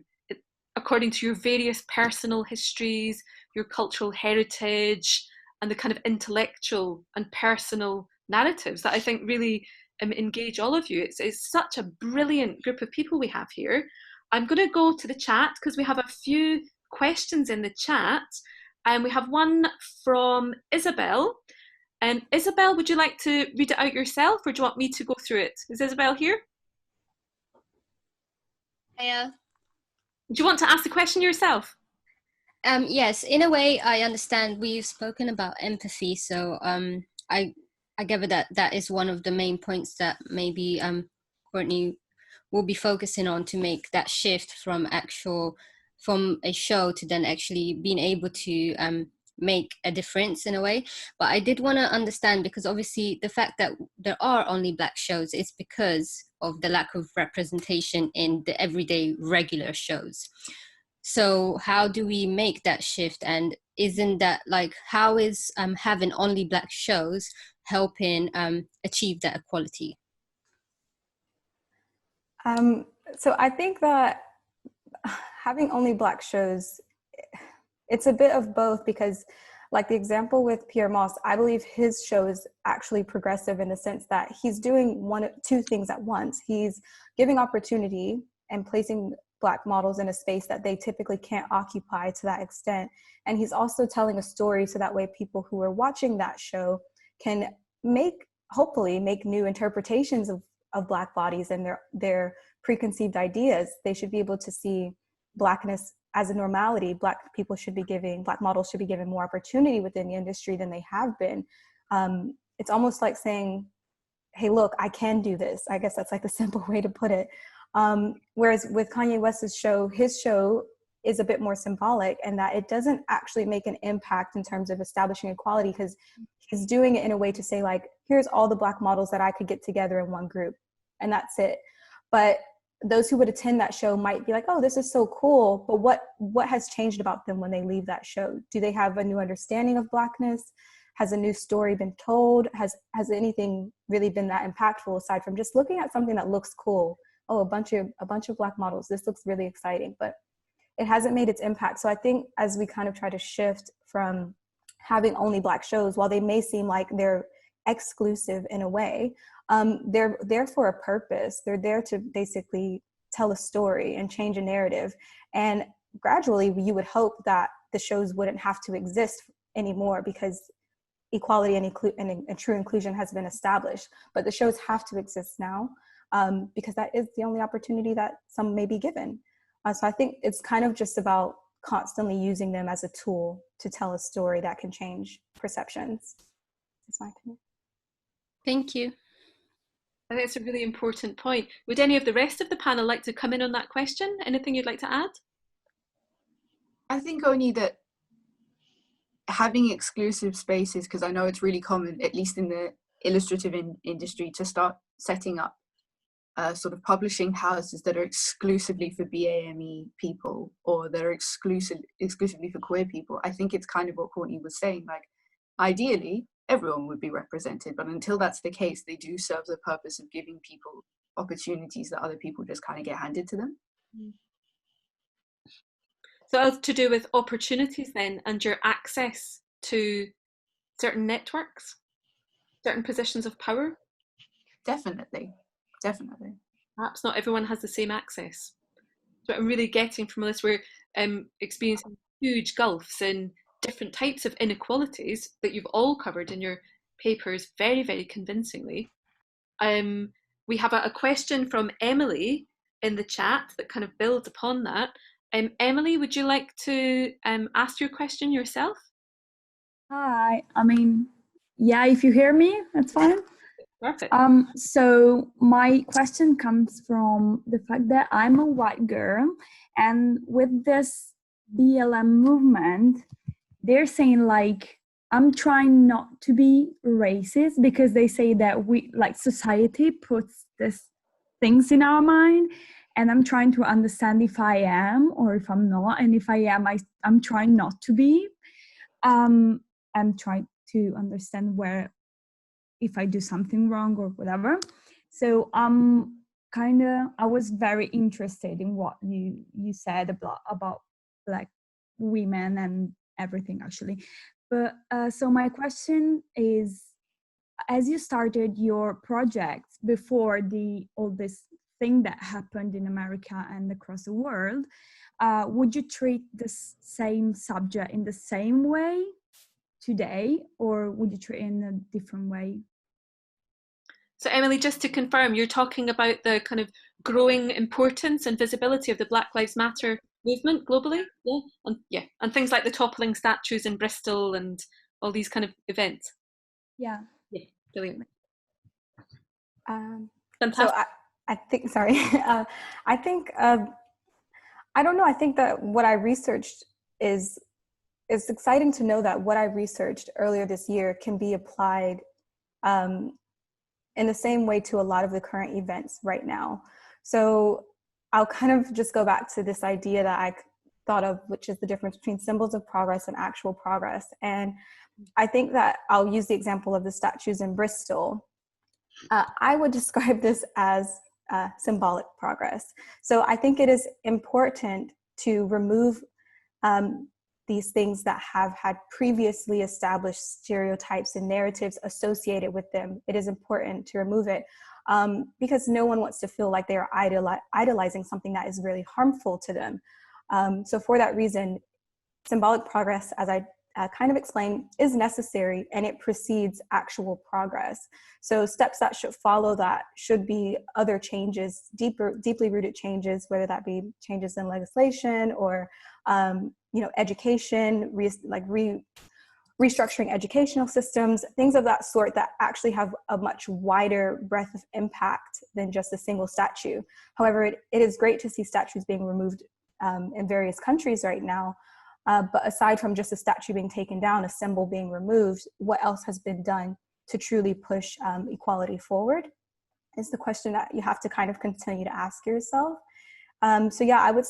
according to your various personal histories, your cultural heritage, and the kind of intellectual and personal narratives that I think really engage all of you. It's such a brilliant group of people we have here. I'm going to go to the chat because we have a few questions in the chat, and we have one from Isabel. And Isabel, would you like to read it out yourself, or do you want me to go through it? Is Isabel here?
Yeah.
Do you want to ask the question yourself?
Yes, in a way, I understand we've spoken about empathy, so I gather that that is one of the main points that maybe Courtney will be focusing on, to make that shift from a show to then actually being able to make a difference in a way. But I did want to understand, because obviously the fact that there are only Black shows is because of the lack of representation in the everyday regular shows. So how do we make that shift? And isn't that like, how is having only Black shows helping achieve that equality?
So I think that having only Black shows, it's a bit of both, because like the example with Pierre Moss, I believe his show is actually progressive in the sense that he's doing two things at once. He's giving opportunity and placing Black models in a space that they typically can't occupy to that extent. And he's also telling a story, so that way people who are watching that show can hopefully make new interpretations of Black bodies and their preconceived ideas. They should be able to see Blackness as a normality. Black models should be given more opportunity within the industry than they have been. It's almost like saying, hey, look, I can do this. I guess that's like the simple way to put it. Whereas with Kanye West's show, his show is a bit more symbolic, and that it doesn't actually make an impact in terms of establishing equality, because he's doing it in a way to say, like, here's all the Black models that I could get together in one group, and that's it. But those who would attend that show might be like, oh, this is so cool, but what has changed about them when they leave that show? Do they have a new understanding of Blackness? Has a new story been told? Has anything really been that impactful, aside from just looking at something that looks cool? Oh, a bunch of Black models, this looks really exciting, but it hasn't made its impact. So I think as we kind of try to shift from having only Black shows, while they may seem like they're exclusive in a way, they're there for a purpose. They're there to basically tell a story and change a narrative. And gradually, you would hope that the shows wouldn't have to exist anymore, because equality and true inclusion has been established. But the shows have to exist now, because that is the only opportunity that some may be given. So I think it's kind of just about constantly using them as a tool to tell a story that can change perceptions. That's my opinion.
Thank you.
I think it's a really important point. Would any of the rest of the panel like to come in on that question? Anything you'd like to add?
I think only that having exclusive spaces, because I know it's really common, at least in the illustrative industry, to start setting up sort of publishing houses that are exclusively for BAME people, or that are exclusively for queer people. I think it's kind of what Courtney was saying, like, ideally, everyone would be represented, but until that's the case, they do serve the purpose of giving people opportunities that other people just kind of get handed to them.
So that's to do with opportunities then, and your access to certain networks, certain positions of power?
Definitely, definitely.
Perhaps not everyone has the same access. What I'm really getting from this, we're experiencing huge gulfs in different types of inequalities that you've all covered in your papers very, very convincingly. We have a question from Emily in the chat that kind of builds upon that. Emily, would you like to ask your question yourself?
Hi, I mean, yeah, if you hear me, that's fine.
Perfect.
So my question comes from the fact that I'm a white girl, and with this BLM movement, they're saying like, I'm trying not to be racist because they say that we, like, society puts this things in our mind, and I'm trying to understand if I am or if I'm not, and if I am, I'm trying not to be. I'm trying to understand where, if I do something wrong or whatever. So I was very interested in what you said about like women and everything actually. But so my question is, as you started your project before all this thing that happened in America and across the world, would you treat the same subject in the same way today, or would you treat it in a different way?
So Emily, just to confirm, you're talking about the kind of growing importance and visibility of the Black Lives Matter movement globally, and things like the toppling statues in Bristol and all these kind of events.
Yeah.
Yeah, brilliant.
So I think, sorry, I think, I don't know, I think that what I researched is, it's exciting to know that what I researched earlier this year can be applied in the same way to a lot of the current events right now. So I'll kind of just go back to this idea that I thought of, which is the difference between symbols of progress and actual progress. And I think that I'll use the example of the statues in Bristol. I would describe this as symbolic progress. So I think it is important to remove these things that have had previously established stereotypes and narratives associated with them. It is important to remove it because no one wants to feel like they are idolizing something that is really harmful to them. So for that reason, symbolic progress, as I kind of explained, is necessary, and it precedes actual progress. So steps that should follow that should be other changes, deeply rooted changes, whether that be changes in legislation or education, restructuring educational systems, things of that sort that actually have a much wider breadth of impact than just a single statue. However, it is great to see statues being removed in various countries right now. But aside from just a statue being taken down, a symbol being removed, what else has been done to truly push equality forward is the question that you have to kind of continue to ask yourself. So yeah, I'd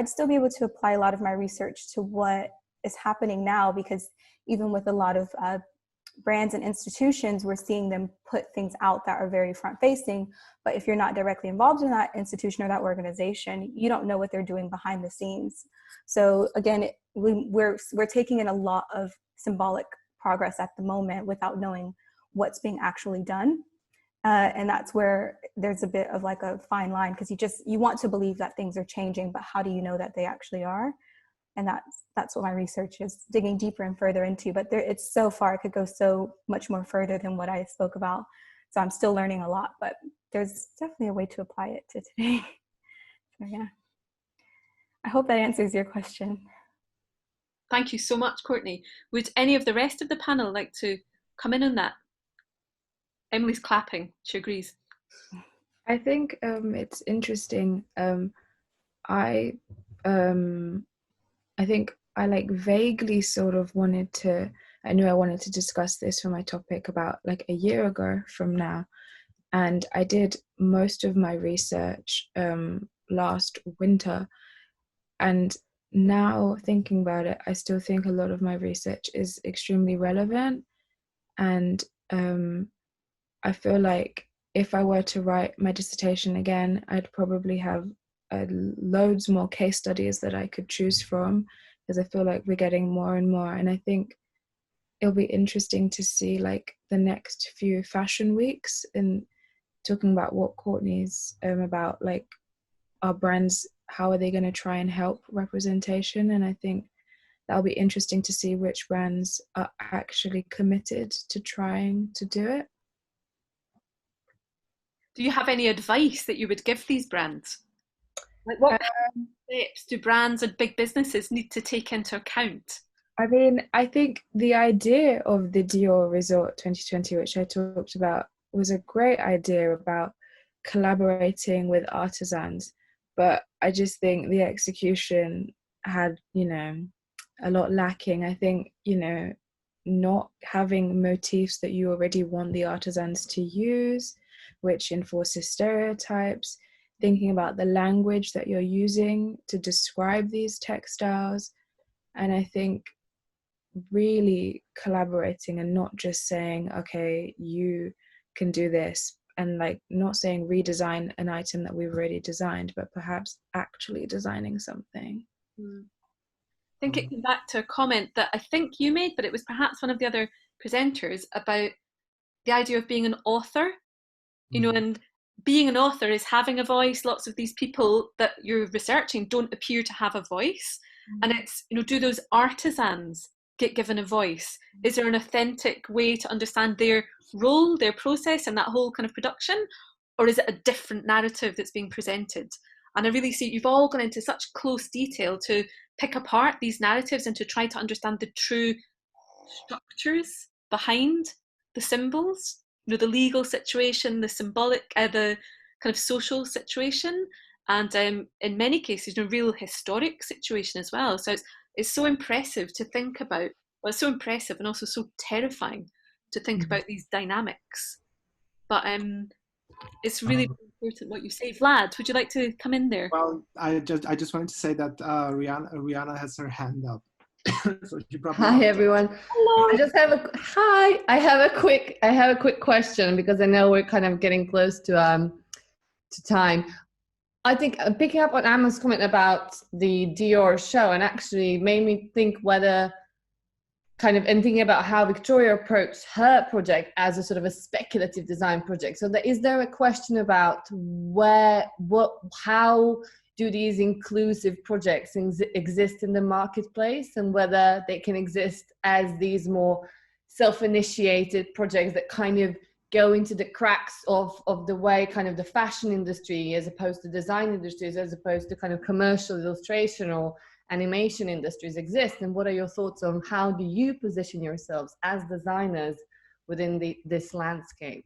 still be able to apply a lot of my research to what is happening now, because even with a lot of brands and institutions, we're seeing them put things out that are very front facing. But if you're not directly involved in that institution or that organization, you don't know what they're doing behind the scenes. So again, we're taking in a lot of symbolic progress at the moment without knowing what's being actually done. And that's where there's a bit of like a fine line, because you want to believe that things are changing, but how do you know that they actually are? And that's what my research is digging deeper and further into. But it's so far, it could go so much more further than what I spoke about. So I'm still learning a lot, but there's definitely a way to apply it to today. So yeah, I hope that answers your question.
Thank you so much, Courtney. Would any of the rest of the panel like to come in on that? Emily's clapping, she agrees.
I think it's interesting. I think I like vaguely sort of I knew I wanted to discuss this for my topic about like a year ago from now. And I did most of my research last winter. And now thinking about it, I still think a lot of my research is extremely relevant. And I feel like if I were to write my dissertation again, I'd probably have loads more case studies that I could choose from, because I feel like we're getting more and more. And I think it'll be interesting to see like the next few fashion weeks and talking about what Courtney's about, like our brands, how are they going to try and help representation. And I think that'll be interesting to see which brands are actually committed to trying to do it.
Do you have any advice that you would give these brands? Like what steps do brands and big businesses need to take into account?
I mean, I think the idea of the Dior Resort 2020, which I talked about, was a great idea about collaborating with artisans. But I just think the execution had, a lot lacking. I think, not having motifs that you already want the artisans to use, which enforces stereotypes, thinking about the language that you're using to describe these textiles. And I think really collaborating and not just saying, okay, you can do this, and like not saying redesign an item that we've already designed, but perhaps actually designing something.
I think it came back to a comment that I think you made, but it was perhaps one of the other presenters, about the idea of being an author, and being an author is having a voice. Lots of these people that you're researching don't appear to have a voice. And it's, do those artisans get given a voice? Is there an authentic way to understand their role, their process, and that whole kind of production? Or is it a different narrative that's being presented? And I really see you've all gone into such close detail to pick apart these narratives and to try to understand the true structures behind the symbols, the legal situation, the symbolic, the kind of social situation, and in many cases, real historic situation as well. So it's so impressive to think about. Well, it's so impressive and also so terrifying to think about these dynamics. But it's really important what you say. Vlad, would you like to come in there?
Well, I just wanted to say that Rihanna has her hand up. So
hi everyone. Hello. I just have a quick question, because I know we're kind of getting close to time. I think picking up on Emma's comment about the Dior show, and actually made me think whether and thinking about how Viktoria approached her project as a sort of a speculative design project. So is there a question about how do these inclusive projects exist in the marketplace, and whether they can exist as these more self-initiated projects that kind of go into the cracks of the way kind of the fashion industry, as opposed to design industries, as opposed to kind of commercial illustration or animation industries exist? And what are your thoughts on how do you position yourselves as designers within this landscape?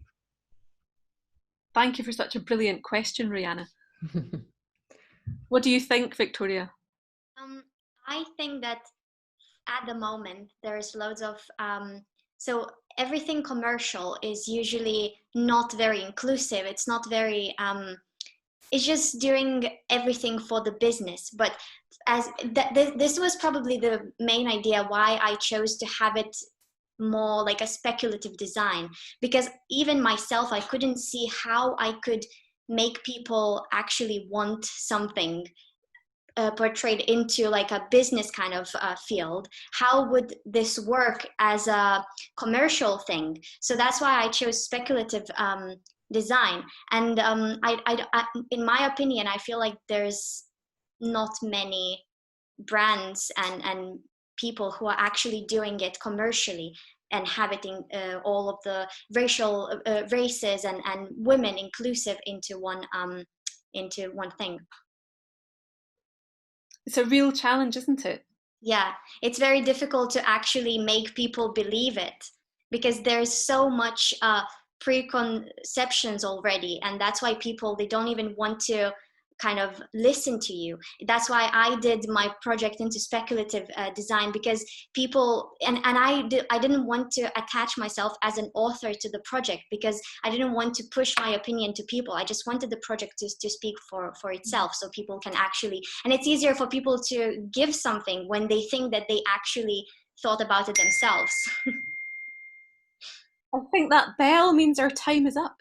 Thank you for such a brilliant question, Rihanna. What do you think, Viktoria?
I think that at the moment there's loads of so everything commercial is usually not very inclusive. It's not very it's just doing everything for the business. But as this was probably the main idea why I chose to have it more like a speculative design, because even myself, I couldn't see how I could make people actually want something portrayed into like a business kind of field. How would this work as a commercial thing? So that's why I chose speculative design. And in my opinion, I feel like there's not many brands and people who are actually doing it commercially and having all of the races and women inclusive into one thing.
It's a real challenge, isn't it?
Yeah, it's very difficult to actually make people believe it, because there's so much preconceptions already, and that's why people, they don't even want to kind of listen to you. That's why I did my project into speculative design, because people, and I didn't want to attach myself as an author to the project, because I didn't want to push my opinion to people. I just wanted the project to speak for itself, so people can actually, and it's easier for people to give something when they think that they actually thought about it themselves.
I think that bell means our time is up.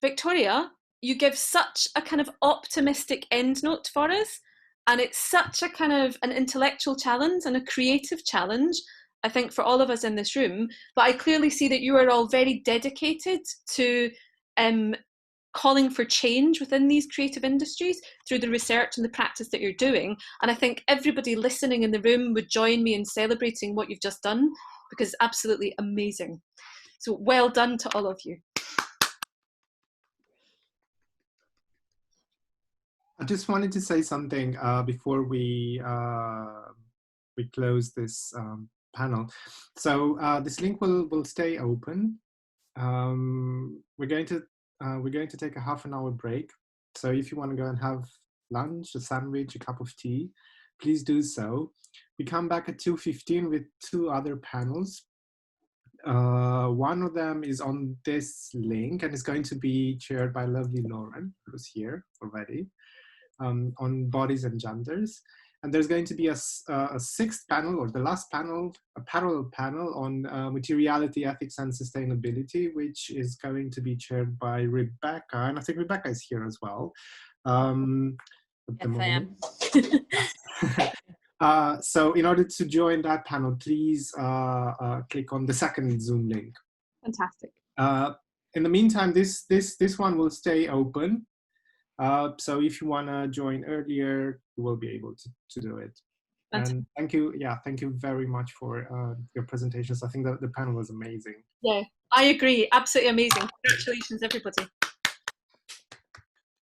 Viktoria, you give such a kind of optimistic end note for us, and it's such a kind of an intellectual challenge and a creative challenge, I think, for all of us in this room. But I clearly see that you are all very dedicated to calling for change within these creative industries through the research and the practice that you're doing. And I think everybody listening in the room would join me in celebrating what you've just done, because it's absolutely amazing. So well done to all of you.
I just wanted to say something before we close this panel. So this link will stay open. We're going to take a half-an-hour break. So if you want to go and have lunch, a sandwich, a cup of tea, please do so. We come back at 2:15 with 2 other panels. One of them is on this link and is going to be chaired by lovely Lauren, who's here already, on bodies and genders. And there's going to be a 6th panel, or the last panel, a parallel panel on materiality, ethics, and sustainability, which is going to be chaired by Rebecca. And I think Rebecca is here as well.
Yes, I am.
So in order to join that panel, please click on the 2nd Zoom link.
Fantastic.
In the meantime, this one will stay open. So if you want to join earlier, you will be able to do it. And thank you very much for your presentations. I think that the panel was amazing.
Yeah, I agree. Absolutely amazing. Congratulations, everybody.